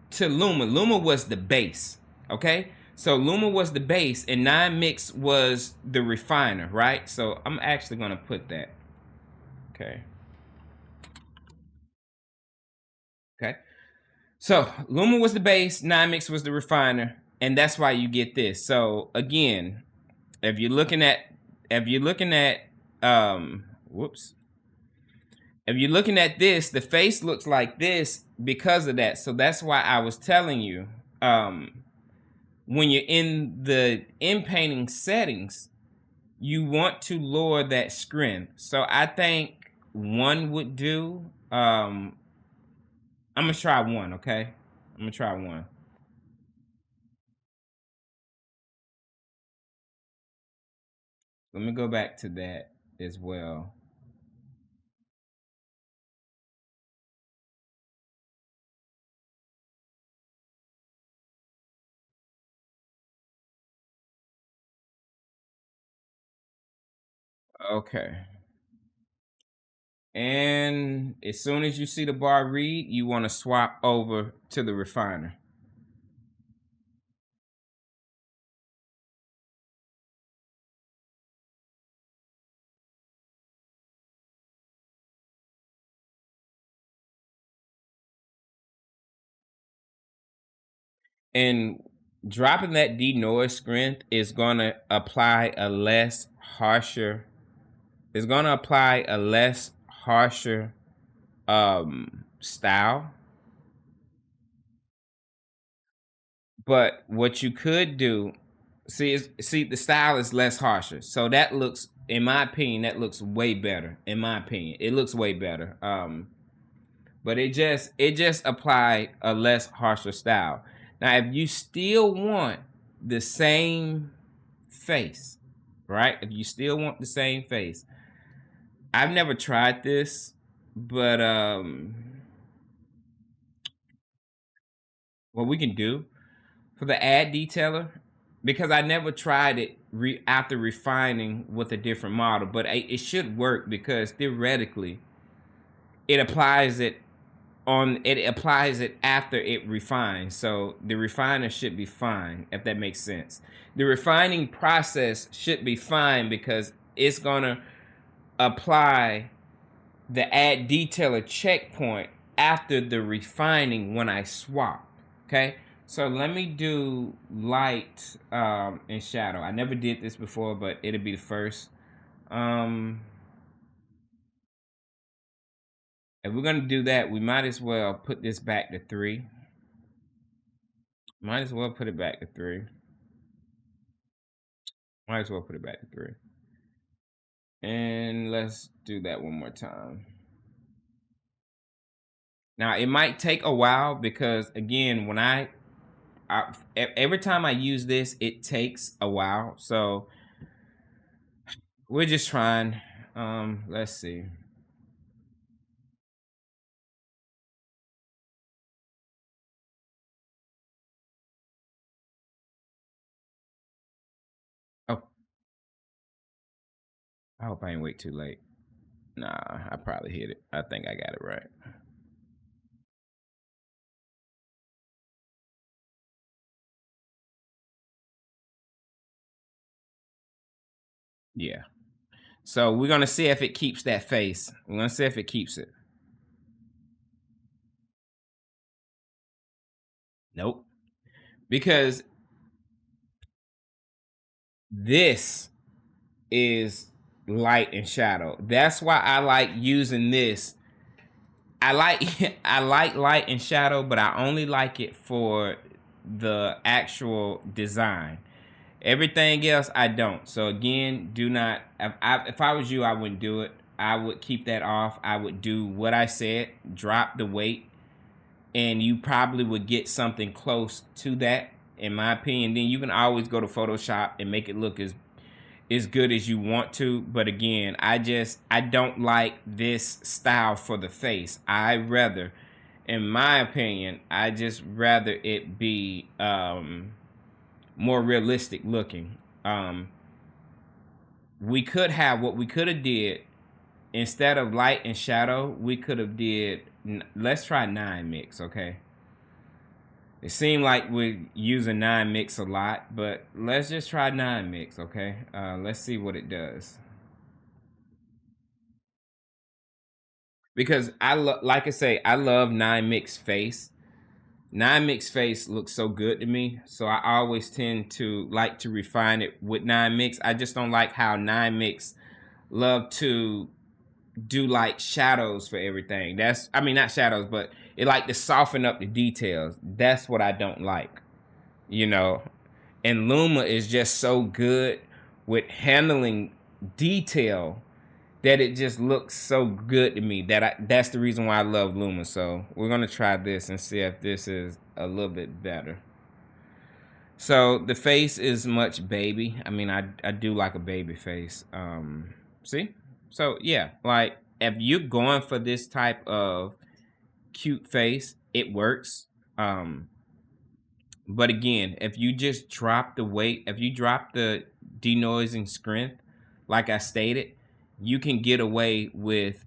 A: to Luma. Luma was the base, okay? So Luma was the base and 9mix was the refiner, right? So I'm actually gonna put that, okay? Okay, so Luma was the base, 9mix was the refiner, and that's why you get this. So again, if you're looking at, whoops. If you're looking at this, the face looks like this because of that. So that's why I was telling you, when you're in the in-painting settings, you want to lower that screen. So I think one would do. I'm gonna try one, okay? I'm gonna try one. Let me go back to that as well. Okay. And as soon as you see the bar read, you want to swap over to the refiner. And dropping that denoise strength is going to apply a less harsher, style. But what you could do, see the style is less harsher. So that looks, in my opinion, that looks way better. In my opinion, it looks way better. But it just applied a less harsher style. Now, if you still want the same face, right? If you still want the same face, I've never tried this, but what we can do for the ad detailer, because I never tried it after refining with a different model, but it should work because theoretically it applies it after it refines. So the refiner should be fine, if that makes sense. The refining process should be fine because it's gonna apply the add detailer checkpoint after the refining when I swap. Okay, so let me do light and shadow. I never did this before, but it'll be the first. If we're gonna do that, we might as well put this back to 3. Might as well put it back to 3. Might as well put it back to 3. And let's do that one more time. Now it might take a while because again, when every time I use this, it takes a while. So we're just trying. Let's see. I hope I ain't wait too late. Nah, I probably hit it. I think I got it right. Yeah. So we're gonna see if it keeps that face. We're gonna see if it keeps it. Nope. Because this is light and shadow. That's why I like using this. I like I like light and shadow, but I only like it for the actual design. Everything else I don't. So again, do not. If I was you, I wouldn't do it. I would keep that off. I would do what I said. Drop the weight, and you probably would get something close to that, in my opinion. Then you can always go to Photoshop and make it look as good as you want to. But again, I don't like this style for the face. I rather, in my opinion, I just rather it be more realistic looking. We could have what we could have did instead of light and shadow. We could have did. Let's try 9 mix, okay? It seemed like we're using 9 mix a lot, but let's just try 9 mix, okay? Let's see what it does. Because like I say, I love 9 mix face. 9 mix face looks so good to me, so I always tend to like to refine it with 9 mix. I just don't like how 9 mix love to do like shadows for everything. That's, I mean, not shadows, but it like to soften up the details. That's what I don't like, you know. And Luma is just so good with handling detail that it just looks so good to me that that's the reason why I love Luma. So we're gonna try this and see if this is a little bit better. So the face is much baby. I mean, I do like a baby face. See? So yeah, like if you're going for this type of cute face, it works. But again, if you just drop the weight, if you drop the denoising strength, like I stated, you can get away with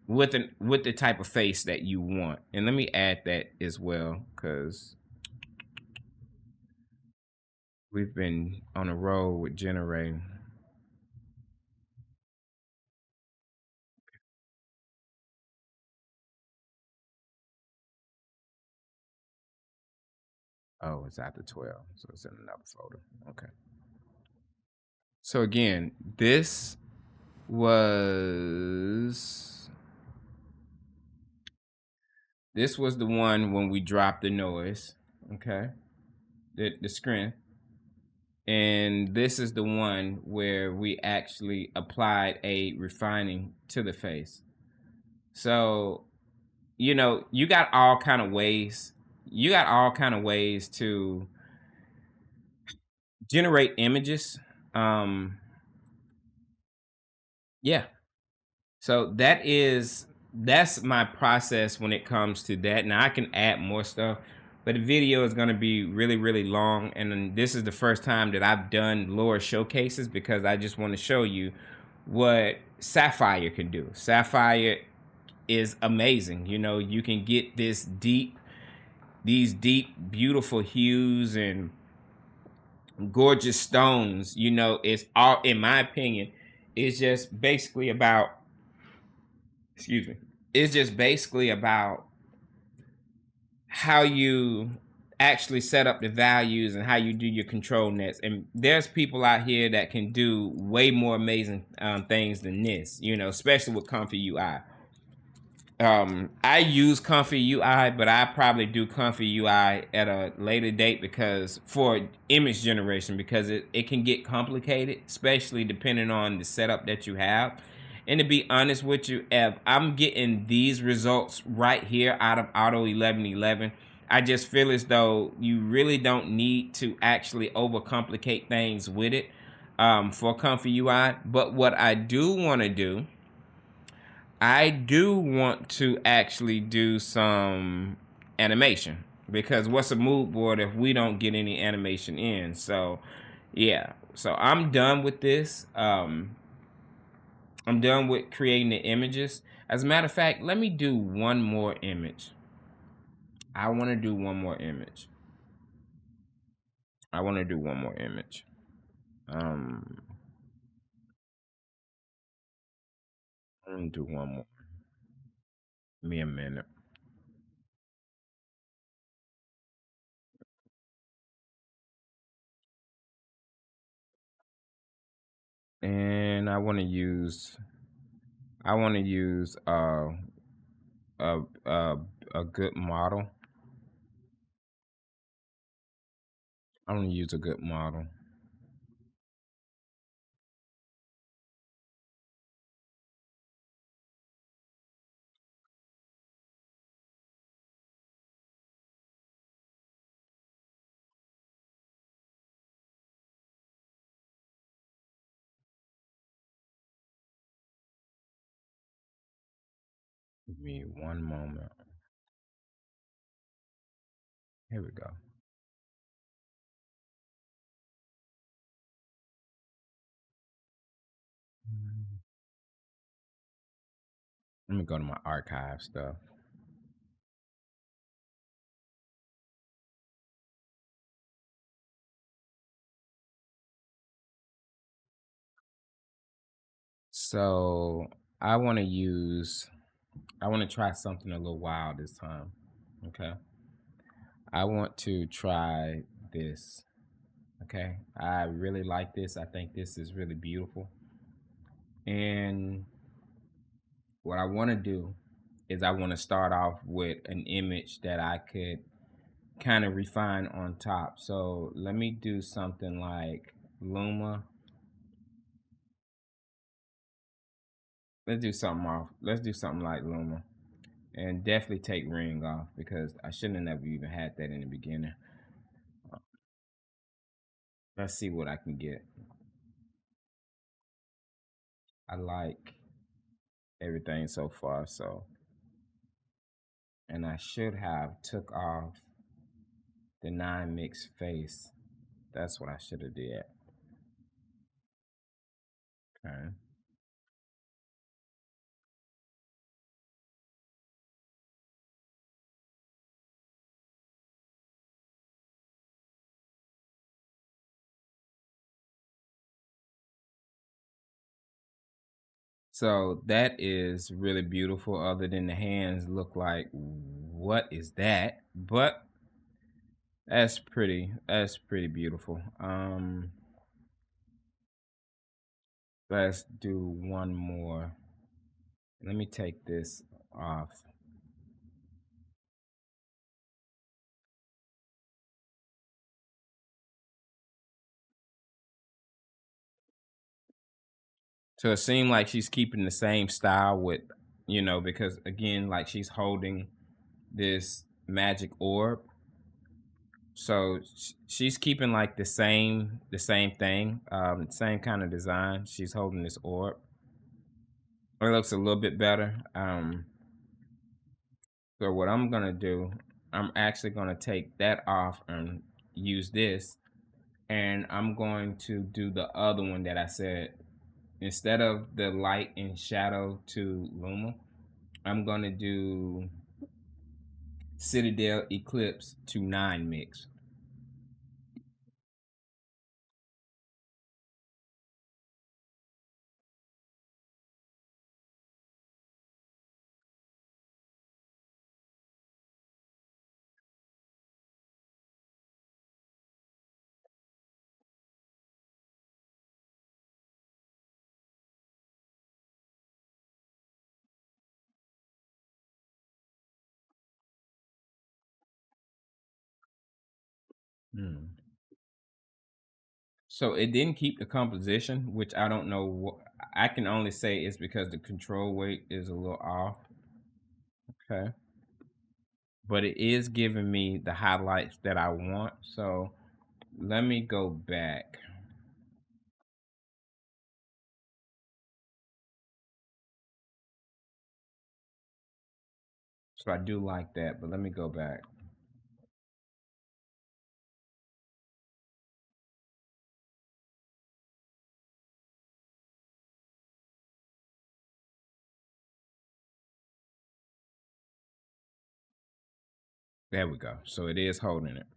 A: with the type of face that you want. And let me add that as well, because we've been on a roll with generating. Oh, it's after 12, so it's in another folder. Okay. So again, was this was the one when we dropped the noise, okay, the screen, and this is the one where we actually applied a refining to the face. So, you know, you got all kind of ways. You got all kind of ways to generate images. Um, yeah. So that's my process when it comes to that. Now I can add more stuff, but the video is going to be really, really long. And then this is the first time that I've done Lora showcases because I just want to show you what Sapphire can do. Sapphire is amazing. You know, you can get these deep, beautiful hues and gorgeous stones. You know, it's all, in my opinion, it's just basically about, excuse me, it's just basically about how you actually set up the values and how you do your control nets. And there's people out here that can do way more amazing things than this, you know, especially with Comfy UI. I use Comfy UI, but I probably do Comfy UI at a later date because for image generation, because it can get complicated, especially depending on the setup that you have. And to be honest with you, if I'm getting these results right here out of Auto 1111, I just feel as though you really don't need to actually overcomplicate things with it for Comfy UI. But what I do want to do, I do want to actually do some animation because what's a mood board if we don't get any animation in? So, yeah. So I'm done with this. I'm done with creating the images. As a matter of fact, let me do one more image. I want to do one more image. I want to do one more image. I'm gonna do one more. Give me a minute. And I want to use a a good model. I want to use a good model. Give me one moment. Here we go. Let me go to my archive stuff. So I want to try something a little wild this time. Okay. I want to try this. Okay. I really like this. I think this is really beautiful. And what I want to do is I want to start off with an image that I could kind of refine on top. So let me do something like Luma. Let's do something off. Let's do something like Luma. And definitely take ring off because I shouldn't have never even had that in the beginning. Let's see what I can get. I like everything so far, so. And I should have took off the 9 mix face. That's what I should have did. Okay. So that is really beautiful. Other than the hands look like, what is that? But that's pretty. That's pretty beautiful. Let's do one more. Let me take this off. So it seemed like she's keeping the same style with, because again, like she's holding this magic orb. So she's keeping like the same thing, same kind of design. She's holding this orb. It looks a little bit better. So what I'm gonna do, I'm actually gonna take that off and use this, and I'm going to do the other one that I said. Instead of the light and shadow to Luma, I'm gonna do Citadel Eclipse to 9 mix. Hmm. So it didn't keep the composition, which I don't know what. I can only say it's because the control weight is a little off. Okay. But it is giving me the highlights that I want. So let me go back. So I do like that, but let me go back. There we go. So it is holding it.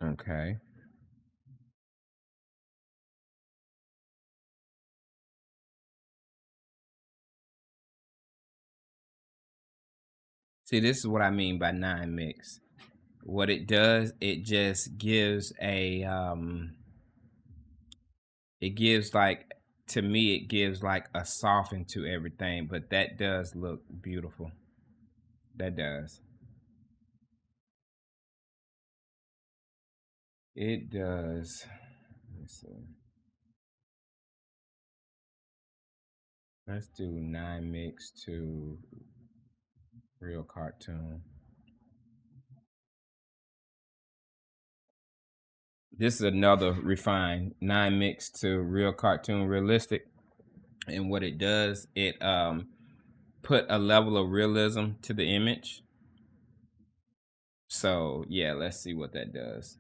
A: Okay. See, this is what I mean by 9 mix. What it does, it just gives it gives like, to me, it gives like a soften to everything, but that does look beautiful. That does. It does. Let's see. Let's do 9 mix to real cartoon. This is another refined 9 mix to real cartoon realistic. And what it does, it put a level of realism to the image. So yeah, let's see what that does.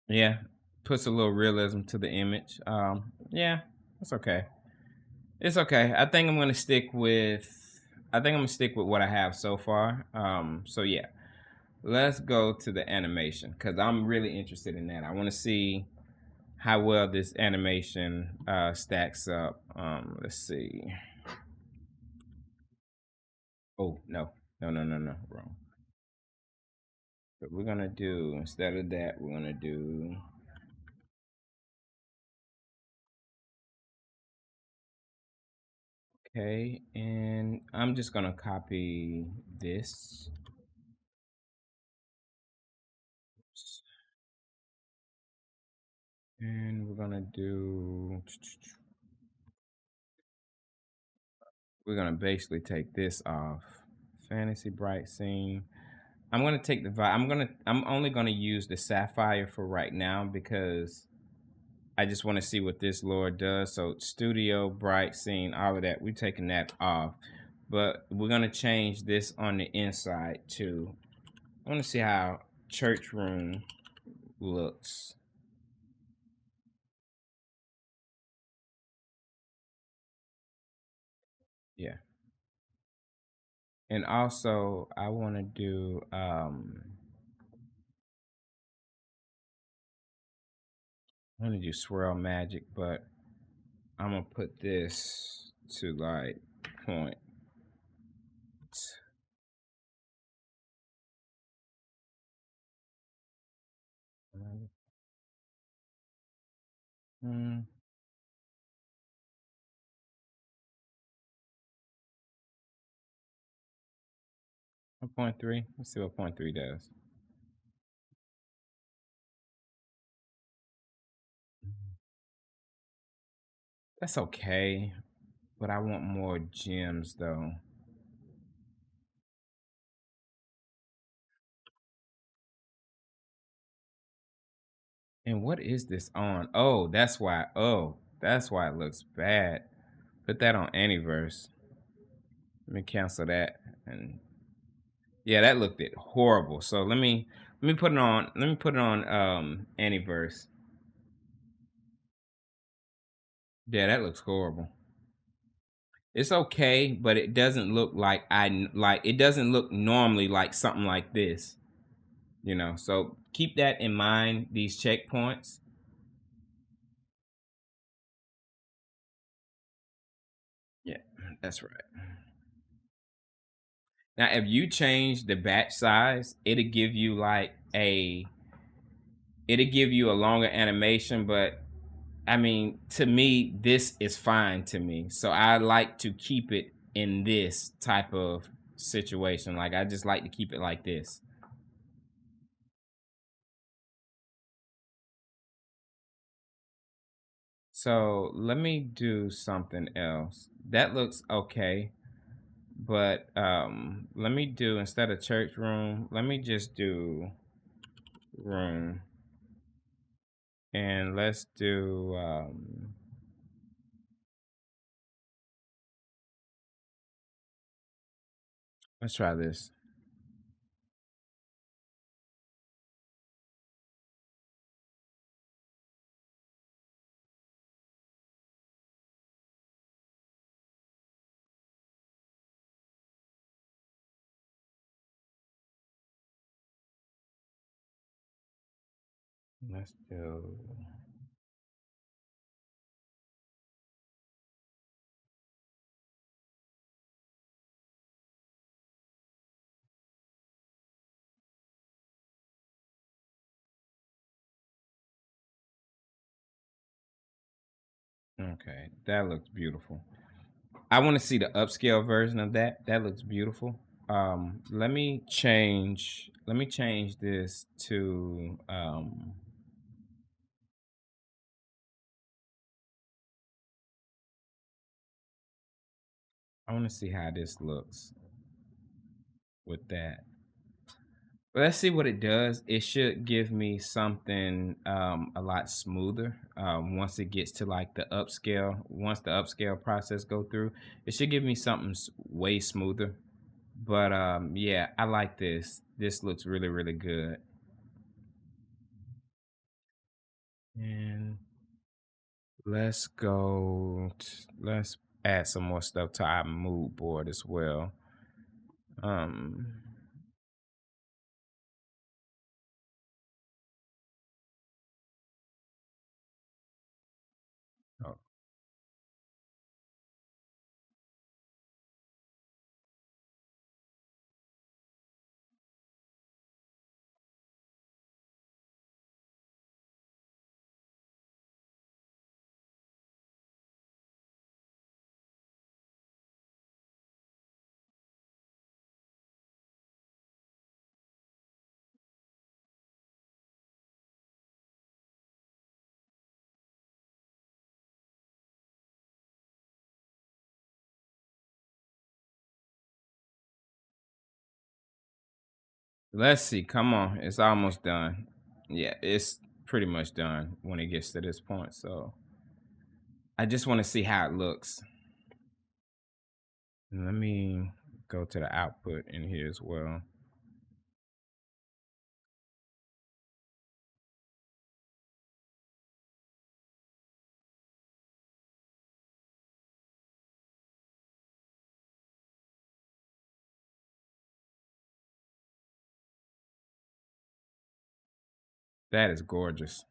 A: Yeah, puts a little realism to the image. Yeah, it's okay. It's okay. I think I'm gonna stick with what I have so far. So yeah, let's go to the animation because I'm really interested in that. I want to see how well this animation stacks up. Let's see. Oh no, no, wrong. But we're gonna do, instead of that, we're gonna do. Okay, and I'm just gonna copy this. And we're gonna basically take this off. Fantasy bright scene. I'm gonna take the I'm only gonna use the Sapphire for right now because I just want to see what this Lora does. So studio, bright scene, all of that, we're taking that off. But we're gonna change this on the inside too. I want to see how church room looks. Yeah. And also I want to do I want to do swirl magic, but I'm gonna put this to like point. Hmm, 1.3. Let's see what 0.3 does. That's okay, but I want more gems though. And what is this on? Oh, that's why. Oh, that's why it looks bad. Put that on Anyverse. Let me cancel that. And yeah, that looked it horrible. So let me put it on. Let me put it on Anyverse. Yeah, that looks horrible. It's okay, but it doesn't look like it doesn't look normally like something like this, you know. So keep that in mind, these checkpoints. Yeah, that's right. Now, if you change the batch size, it'll give you a longer animation, but I mean, to me, this is fine to me. So I like to keep it in this type of situation. Like I just like to keep it like this. So let me do something else. That looks okay, but let me do, instead of church room, let me just do room, and let's do Let's try this. Let's do. Okay, that looks beautiful. I want to see the upscale version of that. That looks beautiful. Let me change. Let me change this to. I want to see how this looks with that. Let's see what it does. It should give me something a lot smoother once it gets to like the upscale. Once the upscale process go through, it should give me something way smoother. But yeah, I like this. This looks really, really good. And let's go. Let's add some more stuff to our mood board as well. Um, oh, let's see. Come on, it's almost done. Yeah, it's pretty much done when it gets to this point. So I just want to see how it looks. Let me go to the output in here as well. That is gorgeous.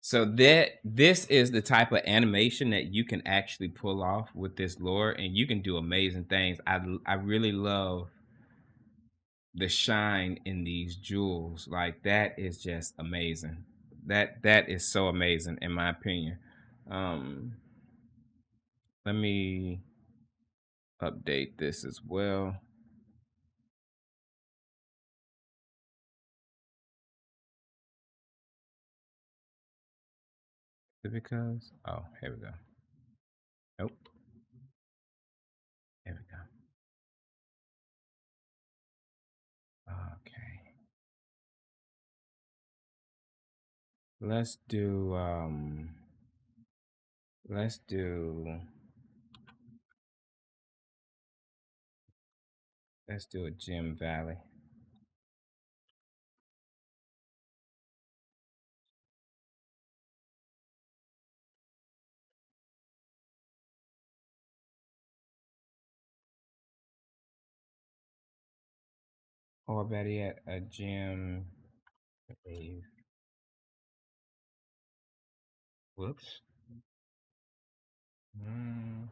A: So this is the type of animation that you can actually pull off with this lore, and you can do amazing things. I really love the shine in these jewels. Like that is just amazing. That is so amazing in my opinion. Um, let me update this as well. Is it because oh here we go. Nope. Here we go. Okay. Let's do let's do let's do a Gem Valley. Or better yet, a gem. Whoops. Mm,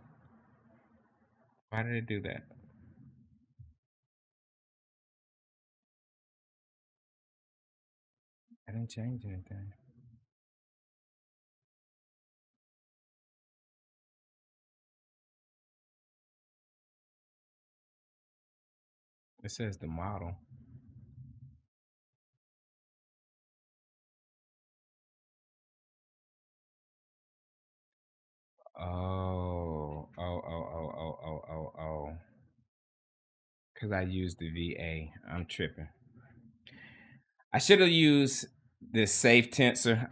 A: why did it do that? I didn't change anything. It says the model. Oh. Because I used the VA. I'm tripping. I should have used this safe tensor.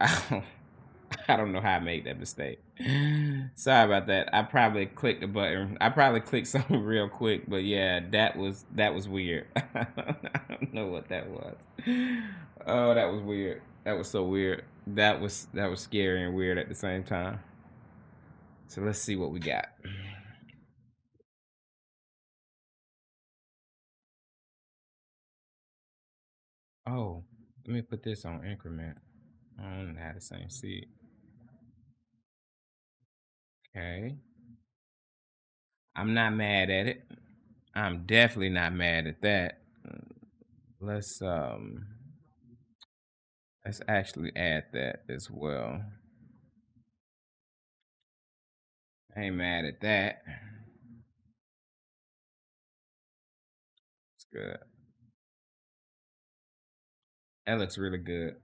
A: I don't know how I made that mistake. Sorry about that. I probably clicked the button. I probably clicked something real quick, but yeah, that was weird. I don't know what that was. Oh, that was weird. That was so weird. That was scary and weird at the same time. So let's see what we got. Oh, let me put this on increment. I don't have the same seed. Okay. I'm not mad at it. I'm definitely not mad at that. Let's um let's actually add that as well. I ain't mad at that. It's good. That looks really good.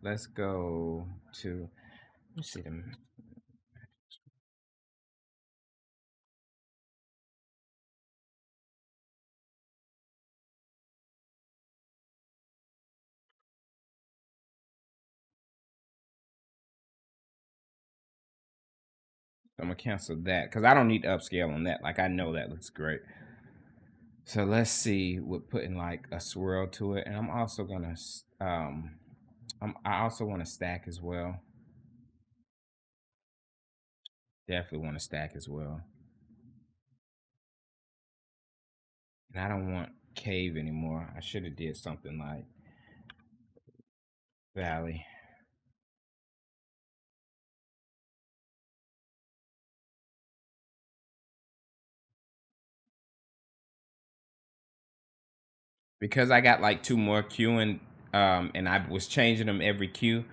A: Let's go to let's see them. I'm gonna cancel that because I don't need to upscale on that. Like I know that looks great. So let's see with putting like a swirl to it, and I'm also gonna I also want to stack as well. Definitely want to stack as well. And I don't want cave anymore. I should have did something like valley. Because I got like two more queuing, and I was changing them every queue,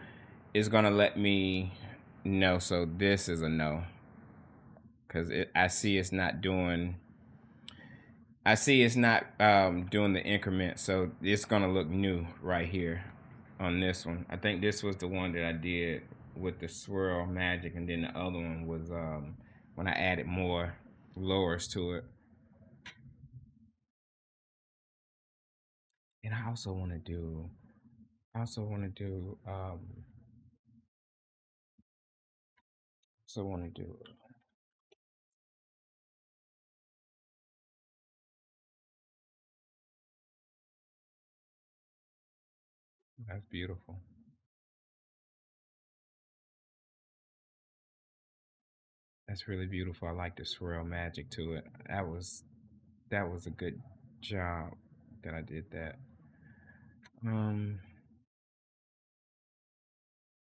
A: it's gonna let me know. So this is a no, because I see it's not doing. I see it's not doing the increment, so it's gonna look new right here on this one. I think this was the one that I did with the swirl magic, and then the other one was when I added more lowers to it. And I also want to do. I also want to do. Also want to do. That's beautiful. That's really beautiful. I like the swirl magic to it. That was a good job that I did that. Um,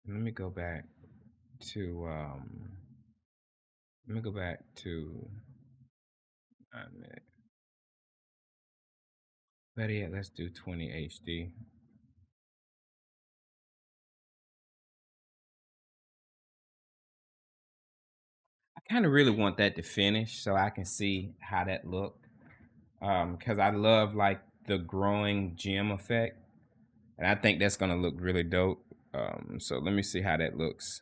A: let me go back to let me go back to better yet, let's do 20 HD. I kind of really want that to finish so I can see how that looked. Because I love like the growing gem effect, and I think that's gonna look really dope. So let me see how that looks,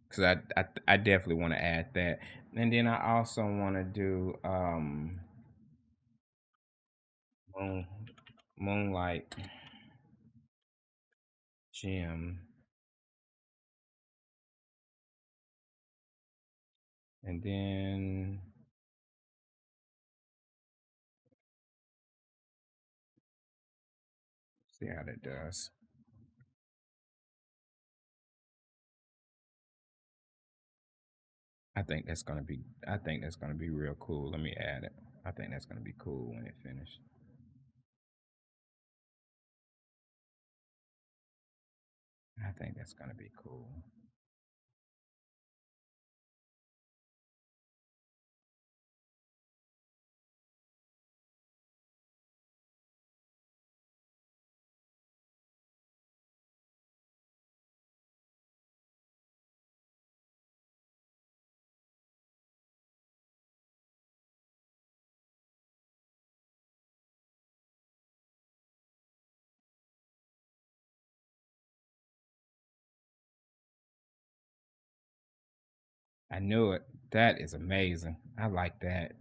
A: because I definitely want to add that, and then I also want to do moon, moonlight gem, and then see how that does. I think that's gonna be real cool. Let me add it. I think that's gonna be cool when it finished. I think that's gonna be cool. I knew it. That is amazing. I like that.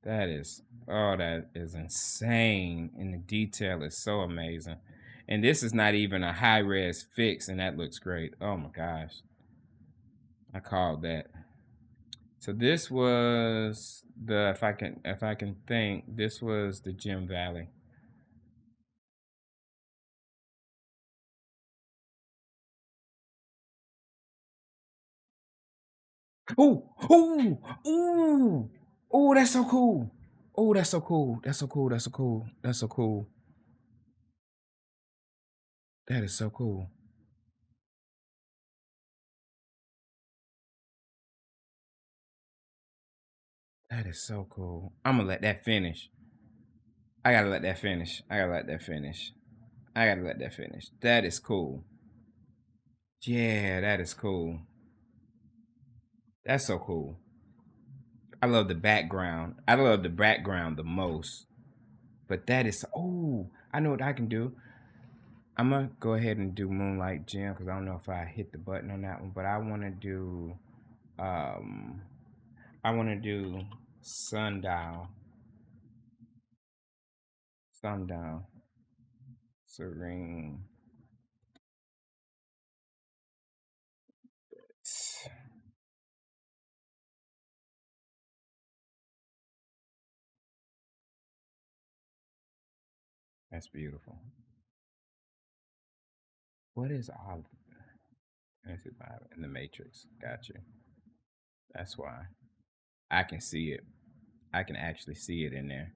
A: That is, oh, that is insane. And the detail is so amazing. And this is not even a high res fix, and that looks great. Oh my gosh. I called that. So this was the, if I can think, this was the Gem Valley. Ooh, ooh, ooh, ooh, that's so cool. Oh, that's so cool. That's so cool. That's so cool. That's so cool. That is so cool. That is so cool. I'm gonna let that finish. I gotta let that finish. I gotta let that finish. I gotta let that finish. That is cool. Yeah, that is cool. That's so cool. I love the background. I love the background the most. But that is, oh, I know what I can do. I'm gonna go ahead and do Moonlight Gem because I don't know if I hit the button on that one, but I wanna do um I wanna do Sundial. Sundial. Serene. That's beautiful. What is all in the Matrix? Got you. That's why. I can see it. I can actually see it in there.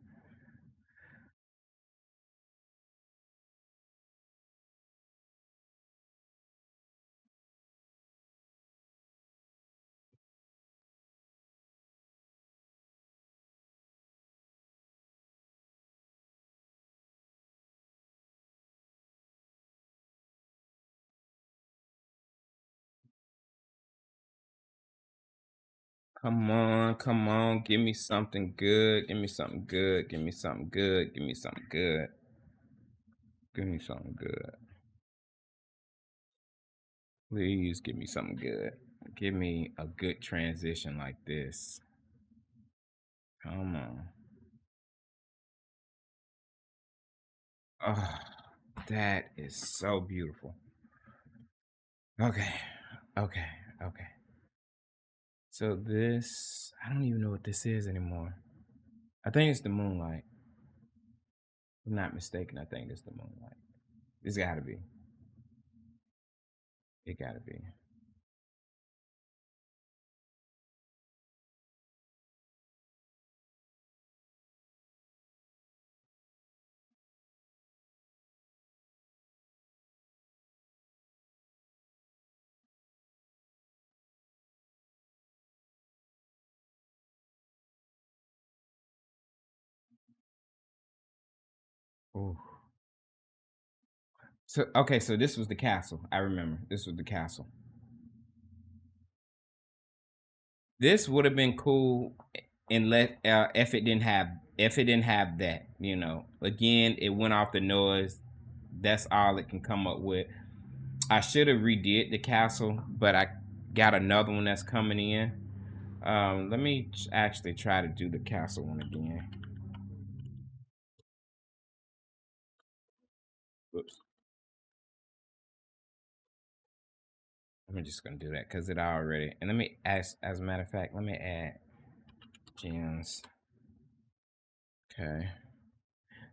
A: Come on, give me something good, give me something good, give me something good, give me something good, give me something good. Please give me something good. Give me a good transition like this. Come on. Oh, that is so beautiful. Okay, okay, okay. So this, I don't even know what this is anymore. I think it's the Moonlight. If I'm not mistaken, I think it's the Moonlight. It's gotta be. It gotta be. Ooh. So okay, so this was the castle. I remember. This was the castle. This would have been cool unless if it didn't have that, you know. Again, it went off the noise. That's all it can come up with. I should have redid the castle, but I got another one that's coming in. Let me actually try to do the castle one again. Whoops. I'm just gonna do that because it already. And let me ask. As a matter of fact, let me add gems. Okay.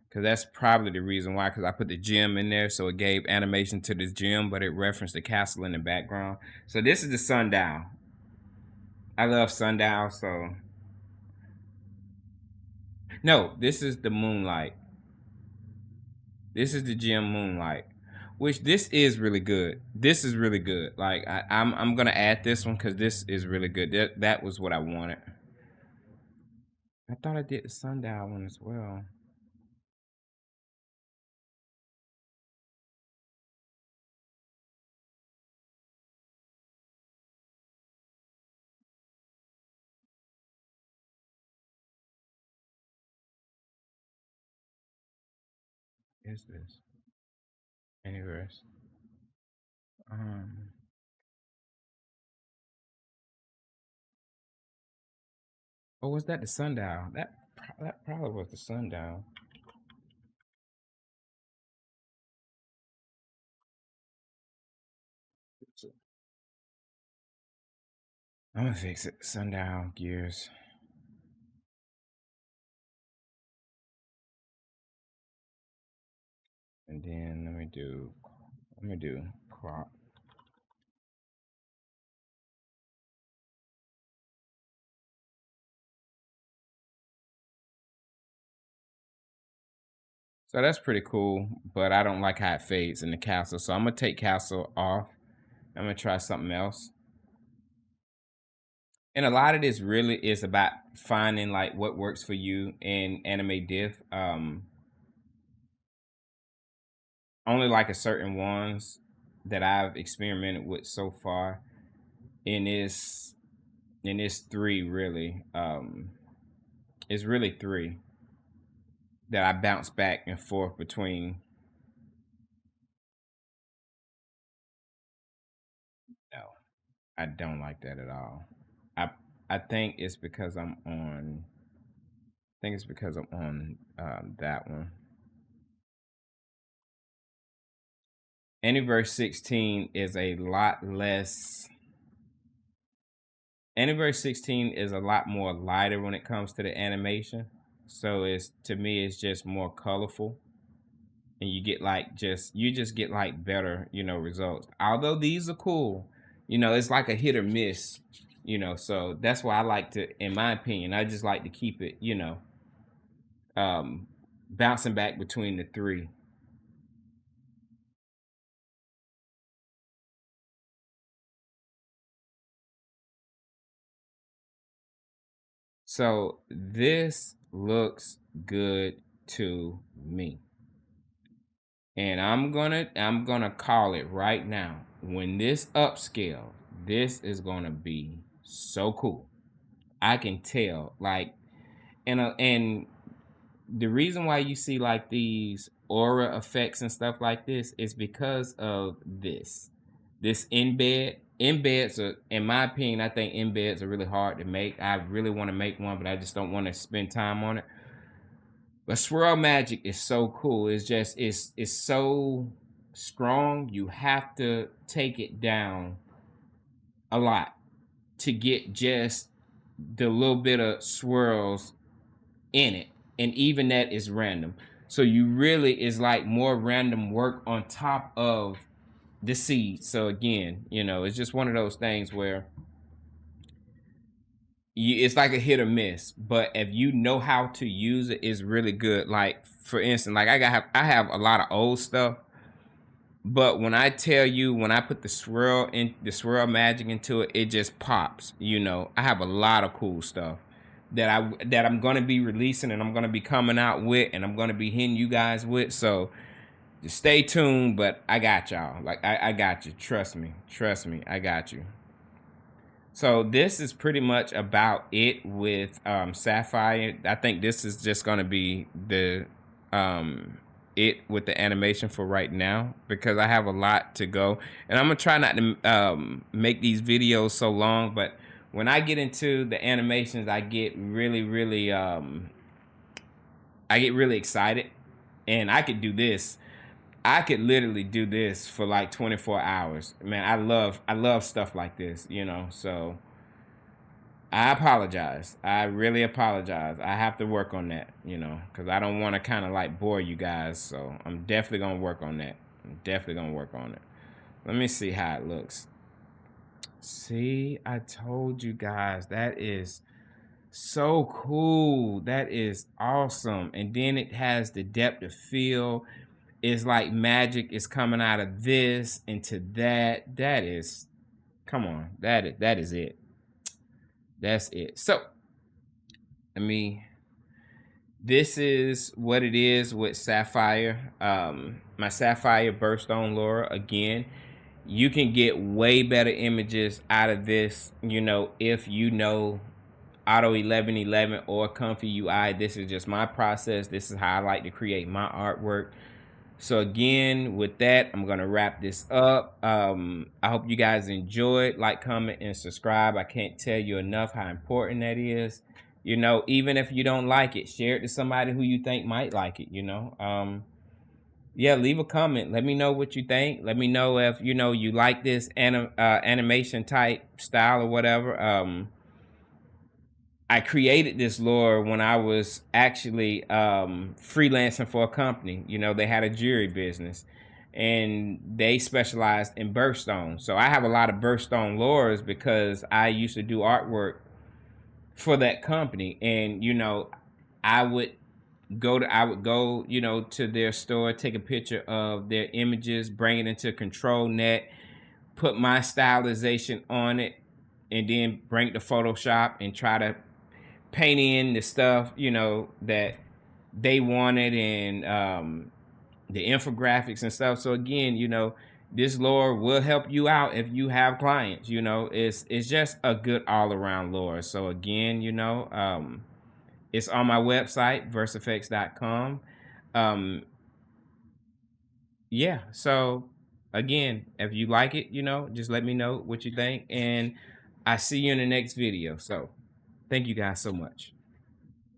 A: Because that's probably the reason why, because I put the gem in there, so it gave animation to this gem, but it referenced the castle in the background. So this is the sundial. I love sundial, so no, this is the moonlight. This is the gem moonlight, which this is really good. This is really good. Like I'm gonna add this one because this is really good. That was what I wanted. I thought I did the sundial one as well. Is this universe? Um. Or was that the sundial? That probably was the sundial. I'm gonna fix it. Sundown gears. And then let me do crop. So that's pretty cool, but I don't like how it fades in the castle. So I'm gonna take castle off. I'm gonna try something else. And a lot of this really is about finding like what works for you in anime diff. Only like a certain ones that I've experimented with so far. And it's three really. It's really three that I bounce back and forth between. No, I don't like that at all. I think it's because I'm on. I think it's because I'm on that one. Anniverse 16 is a lot less. Anniverse 16 is a lot more lighter when it comes to the animation. So it's, to me, it's just more colorful. And you get like you just get like better, results. Although these are cool, it's like a hit or miss, so that's why I like to, in my opinion, I just like to keep it, bouncing back between the three. So this looks good to me. And I'm gonna call it right now. When this upscale, this is gonna be so cool. I can tell, like, and the reason why you see like these aura effects and stuff like this is because of this embed. Embeds are, in my opinion, I think embeds are really hard to make. I really want to make one, but I just don't want to spend time on it. But swirl magic is so cool. It's just it's so strong. You have to take it down a lot to get just the little bit of swirls in it, and even that is random. So you really is like more random work on top of the seed. So again, it's just one of those things where it's like a hit or miss. But if you know how to use it, it's really good. Like for instance, like I have a lot of old stuff. But when I tell you, when I put the swirl magic into it, it just pops. I have a lot of cool stuff that I'm gonna be releasing, and I'm gonna be coming out with, and I'm gonna be hitting you guys with. So just stay tuned. But I got y'all. Like I got you. Trust me. I got you. So this is pretty much about it with Sapphire. I think this is just gonna be the it with the animation for right now, because I have a lot to go, and I'm gonna try not to make these videos so long. But when I get into the animations, I get really excited, and I could do this. I could literally do this for like 24 hours. Man, I love stuff like this, So I apologize. I really apologize. I have to work on that, because I don't want to kind of like bore you guys. So I'm definitely going to work on that. I'm definitely going to work on it. Let me see how it looks. See, I told you guys, that is so cool. That is awesome. And then it has the depth of field. It's like magic is coming out of this into that. That is, come on. That is it. That's it. So, this is what it is with Sapphire. My Sapphire Birthstone Lora. Again, you can get way better images out of this, if you know Auto 1111 or Comfy UI. This is just my process. This is how I like to create my artwork. So again, with that, I'm gonna wrap this up. I hope you guys enjoyed. Like, comment, and subscribe. I can't tell you enough how important that is. Even if you don't like it, share it to somebody who you think might like it. Yeah, leave a comment. Let me know what you think. Let me know if you like this animation type style or whatever. I created this lore when I was actually freelancing for a company. They had a jewelry business and they specialized in birthstone. So I have a lot of birthstone lores because I used to do artwork for that company. And I would go to their store, take a picture of their images, bring it into control net, put my stylization on it, and then bring it to Photoshop and try to paint in the stuff that they wanted, and the infographics and stuff. So again, this lore will help you out if you have clients. It's just a good all around lore. So again, it's on my website, versefx.com. um yeah, so again, if you like it, just let me know what you think, and I see you in the next video. So thank you guys so much.